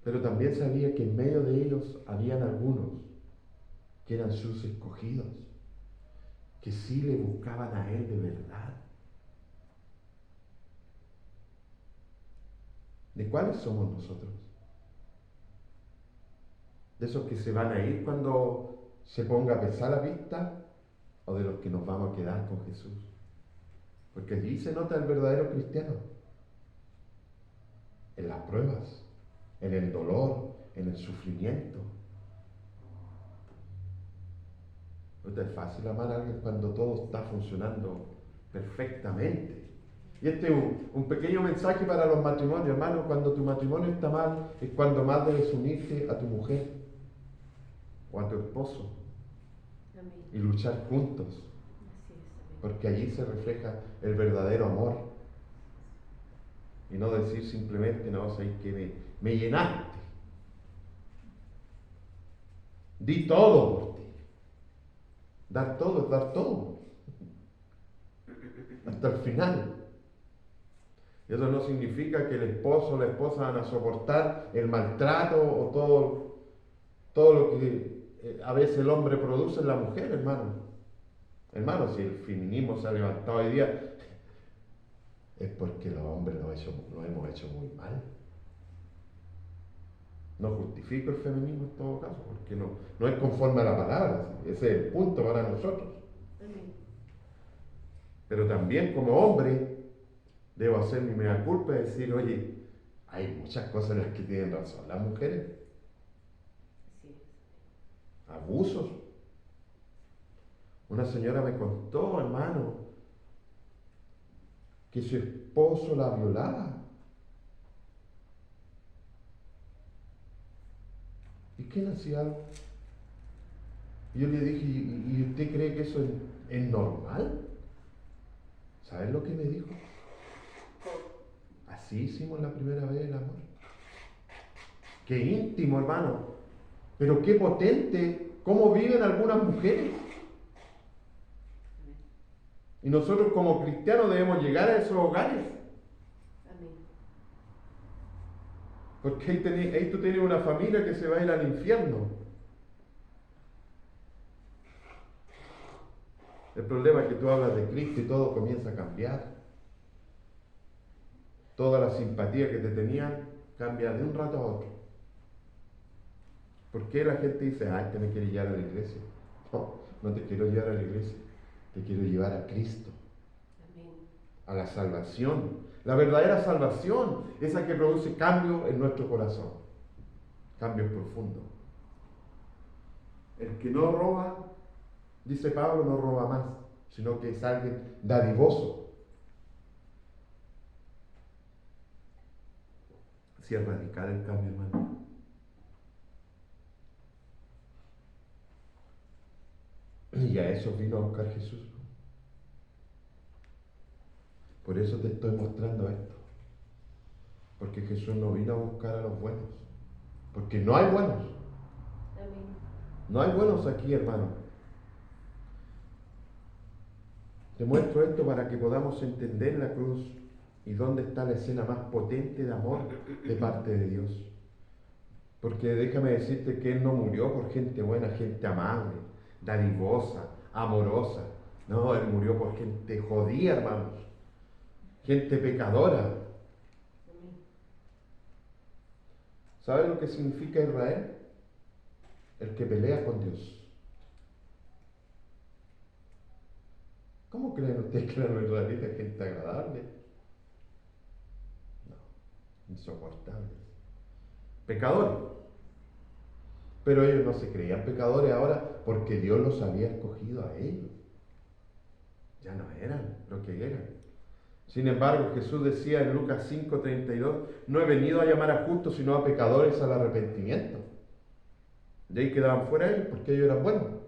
Pero también sabía que en medio de ellos habían algunos que eran sus escogidos, que sí le buscaban a Él de verdad. ¿De cuáles somos nosotros? ¿De esos que se van a ir cuando se ponga a pesar la vista? ¿O de los que nos vamos a quedar con Jesús? Porque allí se nota el verdadero cristiano. En las pruebas, en el dolor, en el sufrimiento. No es fácil amar a alguien cuando todo está funcionando perfectamente. Y este es un pequeño mensaje para los matrimonios, hermano. Cuando tu matrimonio está mal, es cuando más debes unirte a tu mujer o a tu esposo Amén. y luchar juntos, Así es. Amén. porque allí se refleja el verdadero amor. Y no decir simplemente, no, sé que me llenaste. Di todo por ti. Dar todo es dar todo. Hasta el final. Y eso no significa que el esposo o la esposa van a soportar el maltrato o todo lo que a veces el hombre produce en la mujer, hermano. Hermano, si el feminismo se ha levantado hoy día, es porque los hombres lo hemos hecho muy mal. No justifico el feminismo en todo caso, porque no es conforme a la palabra. Ese es el punto para nosotros. Amén. Pero también como hombre, debo hacer mi mea culpa y decir, oye, hay muchas cosas en las que tienen razón las mujeres. Así es. Abusos. Una señora me contó, hermano, que su esposo la violaba. ¿Y quién hacía algo? Y yo le dije, ¿y usted cree que eso es normal? ¿Sabes lo que me dijo? Así hicimos la primera vez el amor. Qué íntimo, hermano. Pero qué potente. ¿Cómo viven algunas mujeres? Y nosotros como cristianos debemos llegar a esos hogares. Amén. Porque ahí tú tienes una familia que se va a ir al infierno. El problema es que tú hablas de Cristo y todo comienza a cambiar. Toda la simpatía que te tenían cambia de un rato a otro. ¿Por qué la gente dice, este me quiere llevar a la iglesia? No te quiero llevar a la iglesia, te quiero llevar a Cristo, Amén. a la salvación. La verdadera salvación, esa que produce cambio en nuestro corazón, cambios profundos. El que no roba, dice Pablo, no roba más, sino que es alguien dadivoso. Si es radical el cambio, hermano. Y a eso vino a buscar Jesús. Por eso te estoy mostrando esto. Porque Jesús no vino a buscar a los buenos. Porque no hay buenos. Amén. No hay buenos aquí, hermano. Te muestro esto para que podamos entender la cruz y dónde está la escena más potente de amor de parte de Dios. Porque déjame decirte que Él no murió por gente buena, gente amable, dadivosa, amorosa. No, Él murió por gente jodida, hermanos. Gente pecadora. Amén. ¿Sabe lo que significa Israel? El que pelea con Dios. ¿Cómo creen ustedes que eran los israelitas gente agradable? No, insoportables. Pecadores. Pero ellos no se creían pecadores ahora porque Dios los había escogido a ellos. Ya no eran lo que eran. Sin embargo, Jesús decía en Lucas 5:32, no he venido a llamar a justos, sino a pecadores al arrepentimiento. Y ahí quedaban fuera ellos porque ellos eran buenos.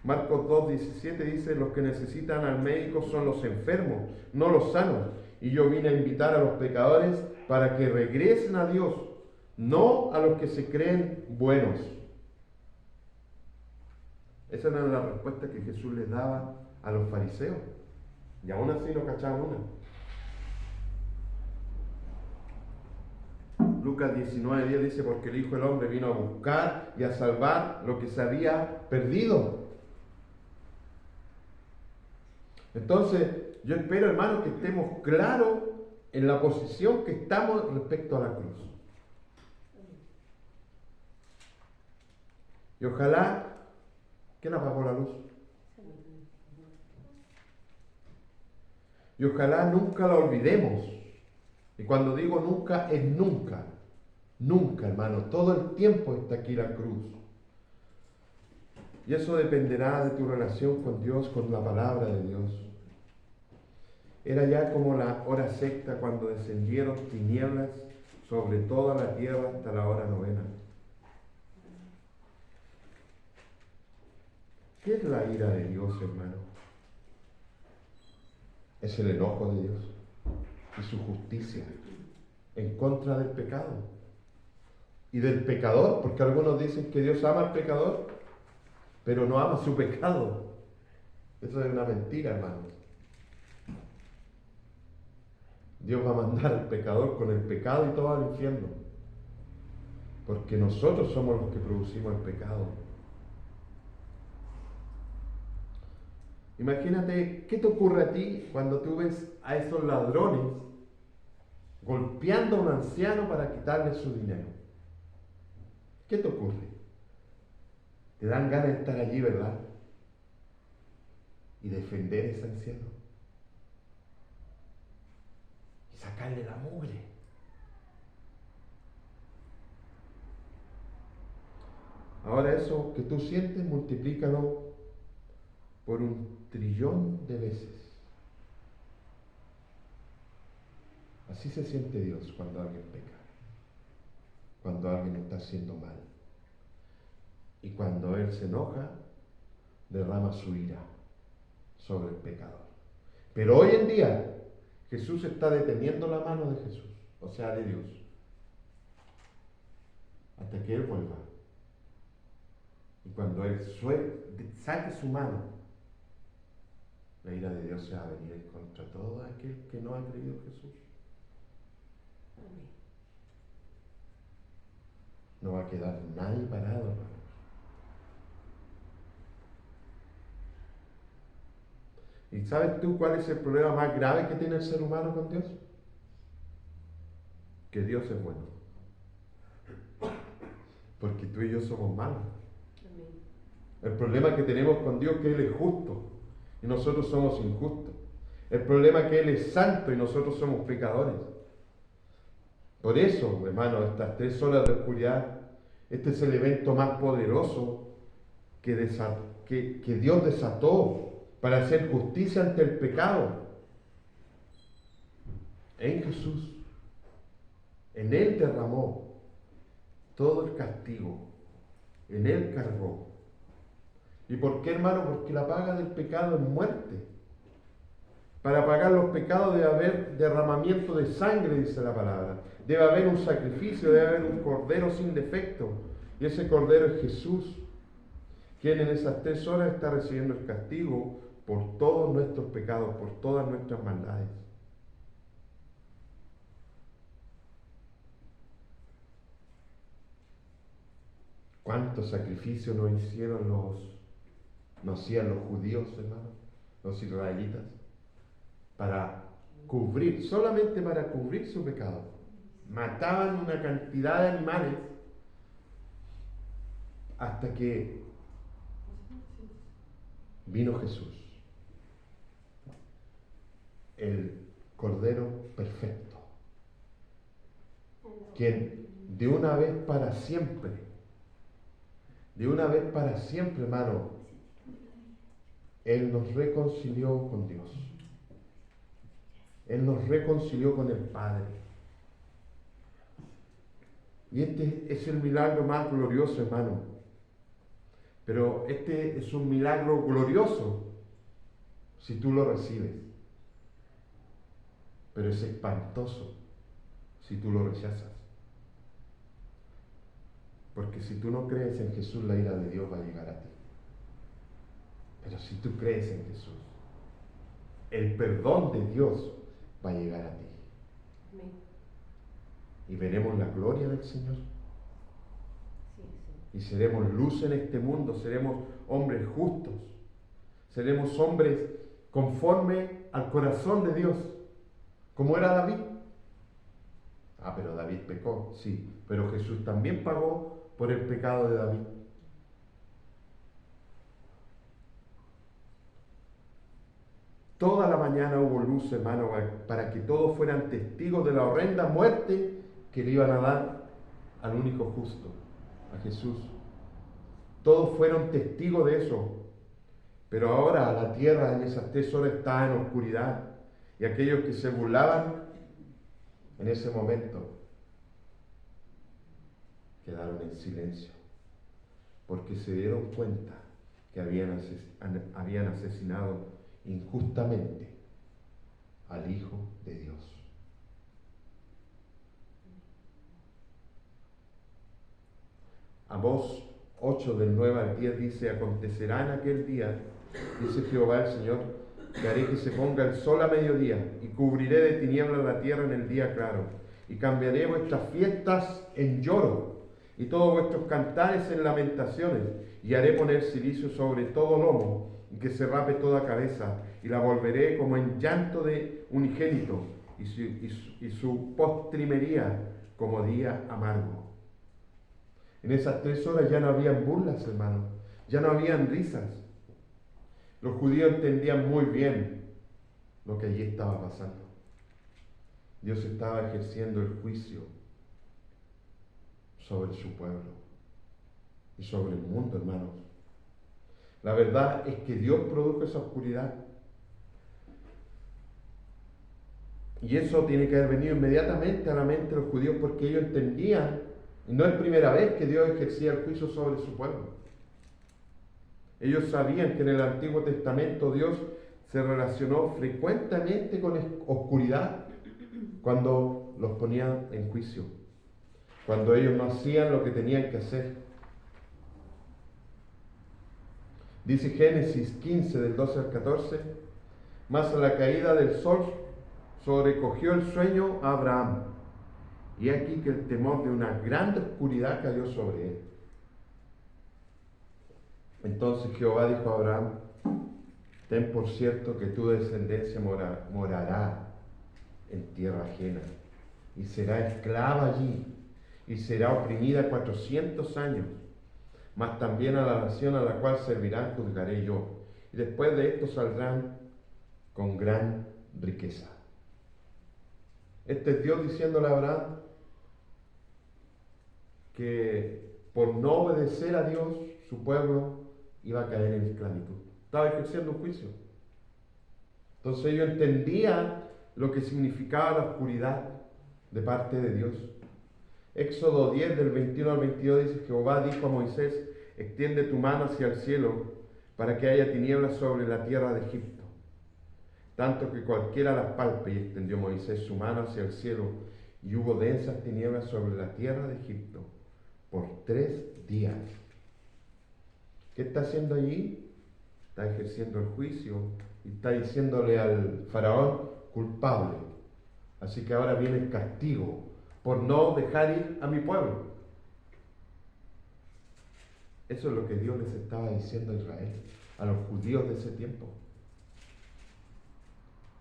Marcos 2:17 dice, los que necesitan al médico son los enfermos, no los sanos. Y yo vine a invitar a los pecadores para que regresen a Dios, no a los que se creen buenos. Esa era la respuesta que Jesús les daba a los fariseos. Y aún así no cachaban una. Lucas 19:10 dice, porque el Hijo del Hombre vino a buscar y a salvar lo que se había perdido. Entonces, yo espero, hermanos, que estemos claros en la posición que estamos respecto a la cruz. Y ojalá, ¿quién apagó la luz? Y ojalá nunca la olvidemos. Y cuando digo nunca, es nunca. Nunca, hermano. Todo el tiempo está aquí la cruz. Y eso dependerá de tu relación con Dios, con la palabra de Dios. Era ya como la hora sexta cuando descendieron tinieblas sobre toda la tierra hasta la hora novena. ¿Qué es la ira de Dios, hermano? Es el enojo de Dios y su justicia en contra del pecado y del pecador, porque algunos dicen que Dios ama al pecador, pero no ama su pecado. Eso es una mentira, hermanos. Dios va a mandar al pecador con el pecado y todo al infierno, porque nosotros somos los que producimos el pecado. Imagínate, ¿qué te ocurre a ti cuando tú ves a esos ladrones golpeando a un anciano para quitarle su dinero? ¿Qué te ocurre? Te dan ganas de estar allí, ¿verdad? Y defender a ese anciano. Y sacarle la mugre. Ahora eso que tú sientes, multiplícalo por 1.000.000.000 de veces. Así se siente Dios cuando alguien peca, cuando alguien está haciendo mal. Y cuando Él se enoja, derrama su ira sobre el pecador. Pero hoy en día, Jesús está deteniendo la mano de Jesús, o sea, de Dios, hasta que Él vuelva. Y cuando Él saque su mano, la ira de Dios se va a venir contra todo aquel que no ha creído en Jesús. Amén. No va a quedar nadie parado, hermanos. ¿Y sabes tú cuál es el problema más grave que tiene el ser humano con Dios? Que Dios es bueno. Porque tú y yo somos malos. Amén. El problema que tenemos con Dios es que Él es justo y nosotros somos injustos. El problema es que Él es santo y nosotros somos pecadores. Por eso, hermano, estas 3 horas de oscuridad, este es el evento más poderoso que Dios desató para hacer justicia ante el pecado. En Jesús, en Él derramó todo el castigo, en Él cargó. ¿Y por qué, hermano? Porque la paga del pecado es muerte. Para pagar los pecados debe haber derramamiento de sangre, dice la palabra. Debe haber un sacrificio, debe haber un cordero sin defecto. Y ese cordero es Jesús, quien en esas 3 horas está recibiendo el castigo por todos nuestros pecados, por todas nuestras maldades. ¿Cuántos sacrificios no hacían los judíos, hermano, los israelitas, para cubrir, solamente para cubrir su pecado? Mataban una cantidad de animales hasta que vino Jesús, el Cordero perfecto, quien de una vez para siempre, hermano, Él nos reconcilió con Dios. Él nos reconcilió con el Padre. Y este es el milagro más glorioso, hermano. Pero este es un milagro glorioso si tú lo recibes. Pero es espantoso si tú lo rechazas. Porque si tú no crees en Jesús, la ira de Dios va a llegar a ti. Pero si tú crees en Jesús, el perdón de Dios va a llegar a ti. Amén. Y veremos la gloria del Señor. Sí, sí. Y seremos luz en este mundo, seremos hombres justos, seremos hombres conforme al corazón de Dios, como era David. Pero David pecó, sí, pero Jesús también pagó por el pecado de David. Toda la mañana hubo luz, hermano, para que todos fueran testigos de la horrenda muerte que le iban a dar al único justo, a Jesús. Todos fueron testigos de eso. Pero ahora la tierra en esas 3 horas está en oscuridad. Y aquellos que se burlaban en ese momento quedaron en silencio, porque se dieron cuenta que habían asesinado injustamente al Hijo de Dios. Amós 8 del 9 al 10 dice: acontecerá en aquel día, dice Jehová el Señor, que haré que se ponga el sol a mediodía, y cubriré de tinieblas la tierra en el día claro, y cambiaré vuestras fiestas en lloro, y todos vuestros cantares en lamentaciones, y haré poner cilicio sobre todo lomo, y que se rape toda cabeza, y la volveré como en llanto de unigénito, y su postrimería como día amargo. En esas 3 horas ya no habían burlas, hermanos, ya no habían risas. Los judíos entendían muy bien lo que allí estaba pasando. Dios estaba ejerciendo el juicio sobre su pueblo y sobre el mundo, hermanos. La verdad es que Dios produjo esa oscuridad. Y eso tiene que haber venido inmediatamente a la mente de los judíos, porque ellos entendían, y no es primera vez que Dios ejercía el juicio sobre su pueblo. Ellos sabían que en el Antiguo Testamento Dios se relacionó frecuentemente con oscuridad cuando los ponía en juicio, cuando ellos no hacían lo que tenían que hacer. Dice Génesis 15 del 12 al 14: mas a la caída del sol sobrecogió el sueño a Abraham, y aquí que el temor de una gran oscuridad cayó sobre él. Entonces Jehová dijo a Abraham: ten por cierto que tu descendencia morará en tierra ajena, y será esclava allí, y será oprimida 400 años, mas también a la nación a la cual servirán juzgaré yo, y después de esto saldrán con gran riqueza. Este es Dios diciéndole a Abraham que por no obedecer a Dios, su pueblo iba a caer en esclavitud. Estaba ejerciendo un juicio. Entonces ellos entendían lo que significaba la oscuridad de parte de Dios. Éxodo 10 del 21 al 22 dice: Jehová dijo a Moisés: extiende tu mano hacia el cielo para que haya tinieblas sobre la tierra de Egipto, tanto que cualquiera las palpe. Y extendió Moisés su mano hacia el cielo, y hubo densas tinieblas sobre la tierra de Egipto por 3 días. ¿Qué está haciendo allí? Está ejerciendo el juicio y está diciéndole al faraón: culpable. Así que ahora viene el castigo por no dejar ir a mi pueblo. Eso es lo que Dios les estaba diciendo a Israel, a los judíos de ese tiempo.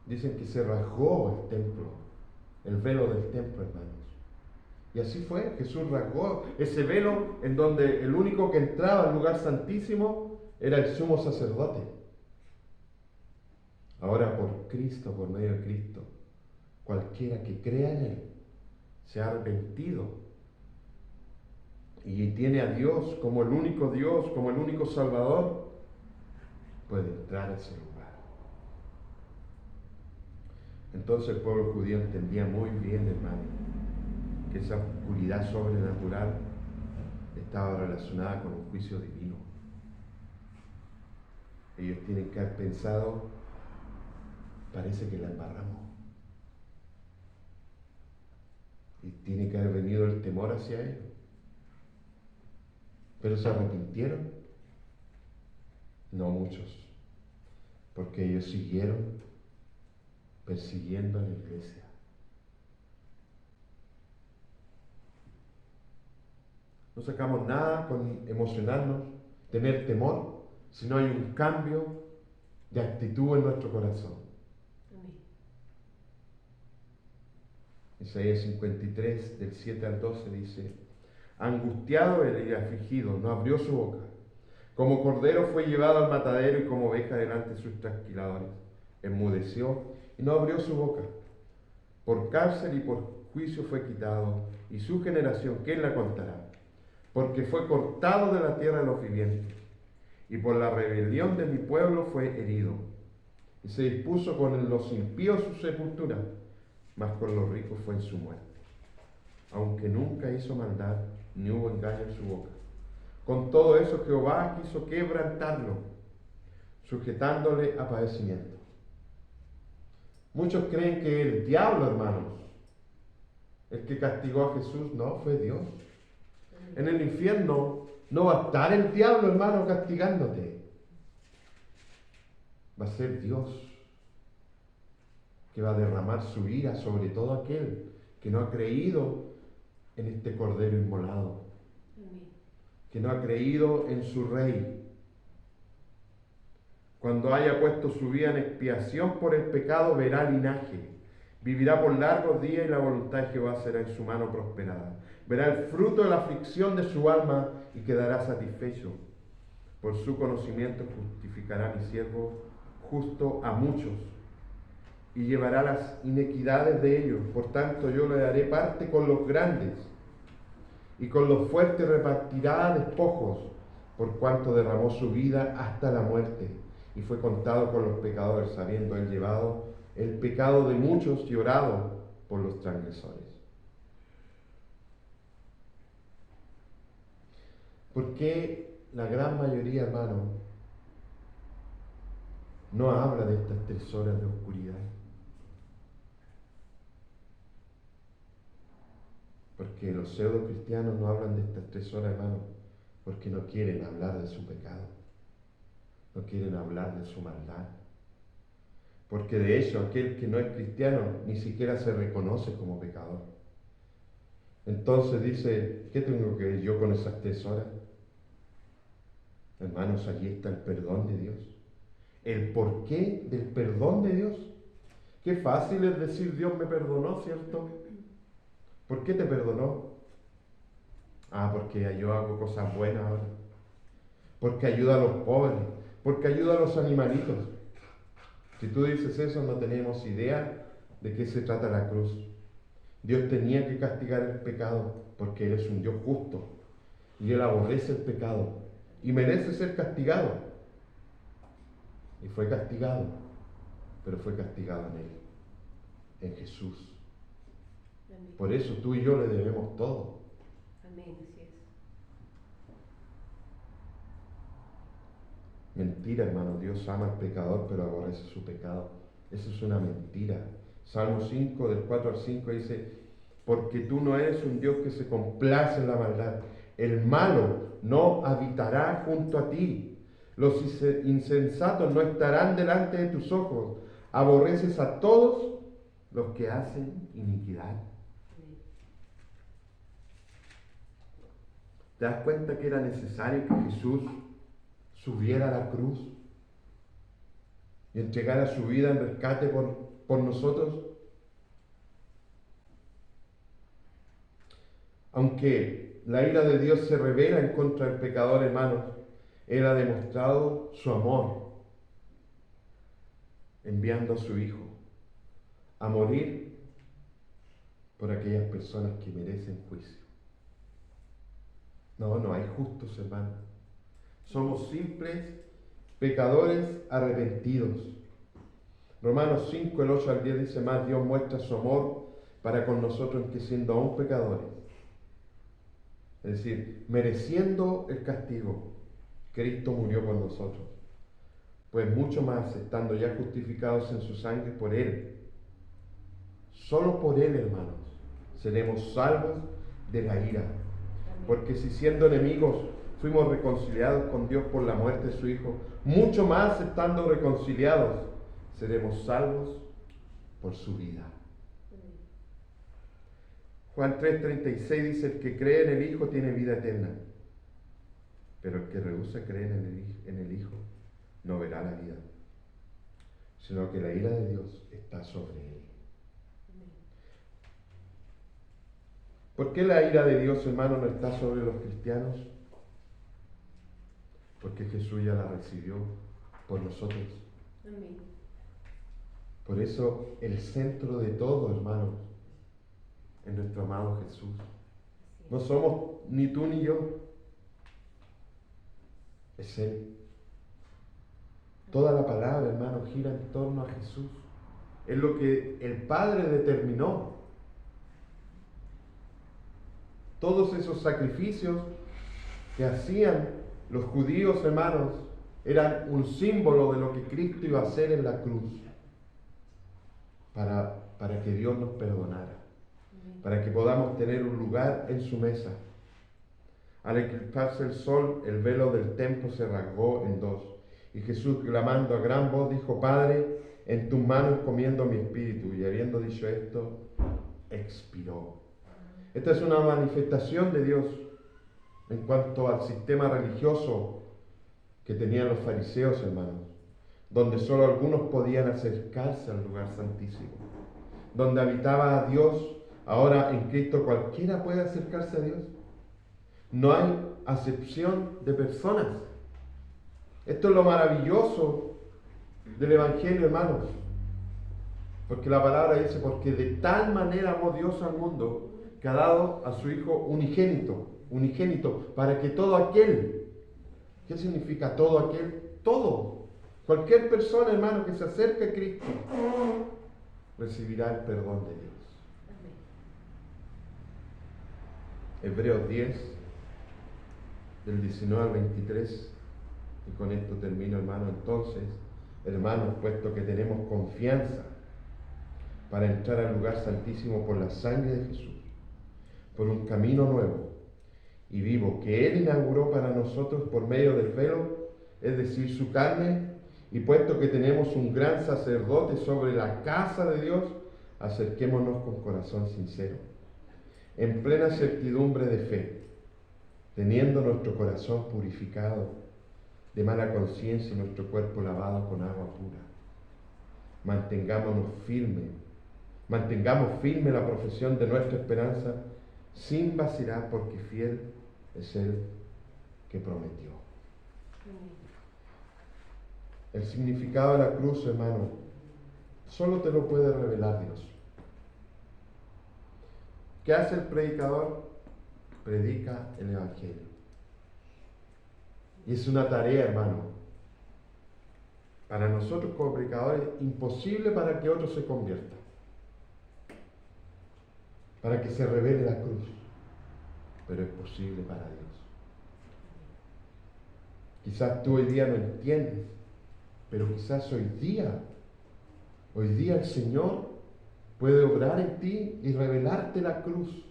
Dicen que se rasgó el templo, el velo del templo, hermanos. Y así fue, Jesús rasgó ese velo en donde el único que entraba al lugar santísimo era el sumo sacerdote. Ahora por Cristo, por medio de Cristo, cualquiera que crea en Él, se ha arrepentido y tiene a Dios como el único Dios, como el único Salvador, puede entrar a ese lugar. Entonces el pueblo judío entendía muy bien, hermano, que esa oscuridad sobrenatural estaba relacionada con un juicio divino. Ellos tienen que haber pensado: parece que la embarramos. Y tiene que haber venido el temor hacia ellos. Pero se arrepintieron. No muchos, porque ellos siguieron persiguiendo a la iglesia. No sacamos nada con emocionarnos, tener temor, si no hay un cambio de actitud en nuestro corazón. Amén. Isaías 53, del 7 al 12 dice: angustiado y afligido, no abrió su boca. Como cordero fue llevado al matadero, y como oveja delante de sus trasquiladores. Enmudeció y no abrió su boca. Por cárcel y por juicio fue quitado, y su generación, ¿quién la contará? porque fue cortado de la tierra de los vivientes, y por la rebelión de mi pueblo fue herido. Y se dispuso con los impíos su sepultura, mas con los ricos fue en su muerte. Aunque nunca hizo maldad, ni hubo engaño en su boca. Con todo eso Jehová quiso quebrantarlo, sujetándole a padecimiento. Muchos creen que el diablo, hermanos, el que castigó a Jesús, no, fue Dios. En el infierno no va a estar el diablo, hermano, castigándote. Va a ser Dios que va a derramar su ira sobre todo aquel que no ha creído en este Cordero inmolado, que no ha creído en su Rey. Cuando haya puesto su vida en expiación por el pecado, verá linaje, vivirá por largos días y la voluntad de Jehová será en su mano prosperada. Verá el fruto de la aflicción de su alma y quedará satisfecho. Por su conocimiento justificará mi siervo justo a muchos y llevará las inequidades de ellos. Por tanto, yo le daré parte con los grandes y con los fuertes repartirá despojos, por cuanto derramó su vida hasta la muerte y fue contado con los pecadores, habiendo él llevado el pecado de muchos y orado por los transgresores. ¿Por qué la gran mayoría, hermano, no habla de estas 3 horas de oscuridad? Porque los pseudo cristianos no hablan de estas 3 horas, hermano, porque no quieren hablar de su pecado, no quieren hablar de su maldad. Porque de hecho aquel que no es cristiano ni siquiera se reconoce como pecador. Entonces dice, ¿qué tengo que ver yo con esas 3 horas? Hermanos, allí está el perdón de Dios. El porqué del perdón de Dios. Qué fácil es decir, Dios me perdonó, ¿cierto? ¿Por qué te perdonó? Ah, porque yo hago cosas buenas ahora. Porque ayuda a los pobres. Porque ayuda a los animalitos. Si tú dices eso, no tenemos idea de qué se trata la cruz. Dios tenía que castigar el pecado porque Él es un Dios justo. Y Él aborrece el pecado. Y merece ser castigado. Y fue castigado. Pero fue castigado en Él. En Jesús. Amén. Por eso tú y yo le debemos todo. Amén, así es. Mentira, hermano. Dios ama al pecador, pero aborrece su pecado. Eso es una mentira. Salmo 5, del 4 al 5 dice, porque tú no eres un Dios que se complace en la maldad. El malo no habitará junto a ti. Los insensatos no estarán delante de tus ojos. Aborreces a todos los que hacen iniquidad. Amén. ¿Te das cuenta que era necesario que Jesús subiera a la cruz y entregara su vida en rescate por nosotros? Aunque la ira de Dios se revela en contra del pecador, hermanos, Él ha demostrado su amor enviando a su Hijo a morir por aquellas personas que merecen juicio. No hay justos, hermanos. Somos simples pecadores arrepentidos. Romanos 5, el 8 al 10 dice más, Dios muestra su amor para con nosotros en que siendo aún pecadores, es decir, mereciendo el castigo, Cristo murió por nosotros. Pues mucho más, estando ya justificados en su sangre por Él, solo por Él, hermanos, seremos salvos de la ira. Porque si siendo enemigos fuimos reconciliados con Dios por la muerte de su Hijo, mucho más estando reconciliados, seremos salvos por su vida. Juan 3:36 dice, el que cree en el Hijo tiene vida eterna, pero el que rehúsa creer en el Hijo no verá la vida, sino que la ira de Dios está sobre él. ¿Por qué la ira de Dios, hermano, no está sobre los cristianos? Porque Jesús ya la recibió por nosotros. Amén. Por eso el centro de todo, hermanos, es nuestro amado Jesús. Así No somos ni tú ni yo. Es Él. Toda la palabra, hermano, gira en torno a Jesús. Es lo que el Padre determinó. Todos esos sacrificios que hacían los judíos, hermanos, eran un símbolo de lo que Cristo iba a hacer en la cruz. Para que Dios nos perdonara. Para que podamos tener un lugar en su mesa. Al eclipsarse el sol, el velo del templo se rasgó en dos. Y Jesús, clamando a gran voz, dijo: Padre, en tus manos encomiendo mi espíritu. Y habiendo dicho esto, expiró. Esta es una manifestación de Dios en cuanto al sistema religioso que tenían los fariseos, hermanos, donde solo algunos podían acercarse al lugar santísimo, donde habitaba a Dios. Ahora en Cristo cualquiera puede acercarse a Dios. No hay acepción de personas. Esto es lo maravilloso del Evangelio, hermanos. Porque la palabra dice: porque de tal manera amó Dios al mundo, que ha dado a su Hijo unigénito, para que todo aquel, ¿qué significa todo aquel? Todo. Cualquier persona, hermano, que se acerque a Cristo, recibirá el perdón de Dios. Hebreos 10, del 19 al 23, y con esto termino, hermano. Entonces, hermanos, puesto que tenemos confianza para entrar al lugar santísimo por la sangre de Jesús, por un camino nuevo y vivo que Él inauguró para nosotros por medio del velo, es decir, su carne, y puesto que tenemos un gran sacerdote sobre la casa de Dios, acerquémonos con corazón sincero, en plena certidumbre de fe, teniendo nuestro corazón purificado de mala conciencia y nuestro cuerpo lavado con agua pura. Mantengamos firme la profesión de nuestra esperanza, sin vacilar, porque fiel es Él que prometió. El significado de la cruz, hermano, solo te lo puede revelar Dios. ¿Qué hace el predicador? Predica el Evangelio. Y es una tarea, hermano, para nosotros como predicadores, imposible para que otro se convierta, para que se revele la cruz, pero es posible para Dios. Quizás tú hoy día no entiendes, pero quizás hoy día el Señor puede obrar en ti y revelarte la cruz,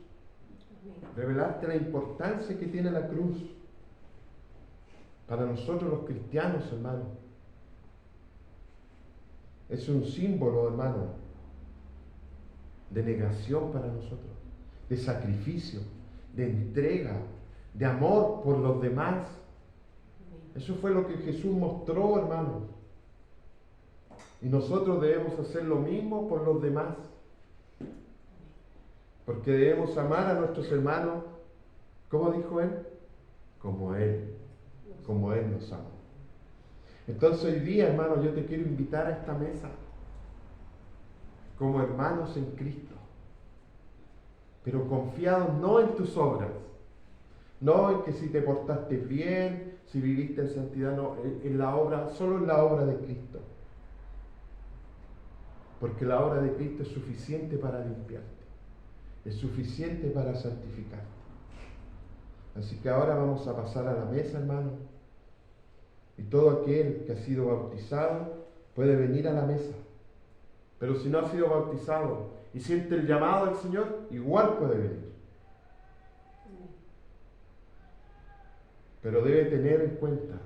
revelarte la importancia que tiene la cruz para nosotros los cristianos, hermano. Es un símbolo, hermano, de negación para nosotros, de sacrificio, de entrega, de amor por los demás. Eso fue lo que Jesús mostró, hermano. Y nosotros debemos hacer lo mismo por los demás. Porque debemos amar a nuestros hermanos, ¿cómo dijo Él? Como Él nos ama. Entonces hoy día, hermano, yo te quiero invitar a esta mesa, como hermanos en Cristo, pero confiados no en tus obras, no en que si te portaste bien, si viviste en santidad, no, solo en la obra de Cristo. Porque la obra de Cristo es suficiente para limpiarte, es suficiente para santificarte. Así que ahora vamos a pasar a la mesa, hermano, y todo aquel que ha sido bautizado puede venir a la mesa. Pero si no ha sido bautizado y siente el llamado del Señor, igual puede venir. Pero debe tener en cuenta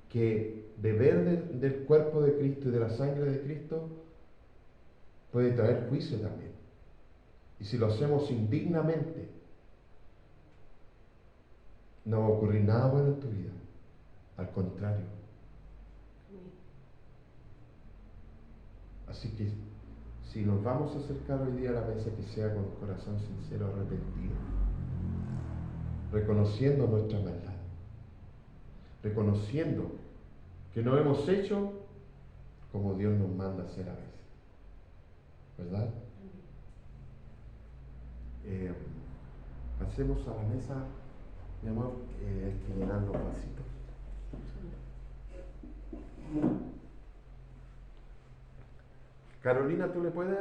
que beber del cuerpo de Cristo y de la sangre de Cristo puede traer juicio también. Y si lo hacemos indignamente, no va a ocurrir nada bueno en tu vida. Al contrario. Así que si nos vamos a acercar hoy día a la mesa, que sea con un corazón sincero, arrepentido, reconociendo nuestra maldad, reconociendo que no hemos hecho como Dios nos manda hacer a veces, ¿verdad? Pasemos a la mesa, mi amor, que hay que llenar los vasitos. Carolina, ¿tú le puedes dar?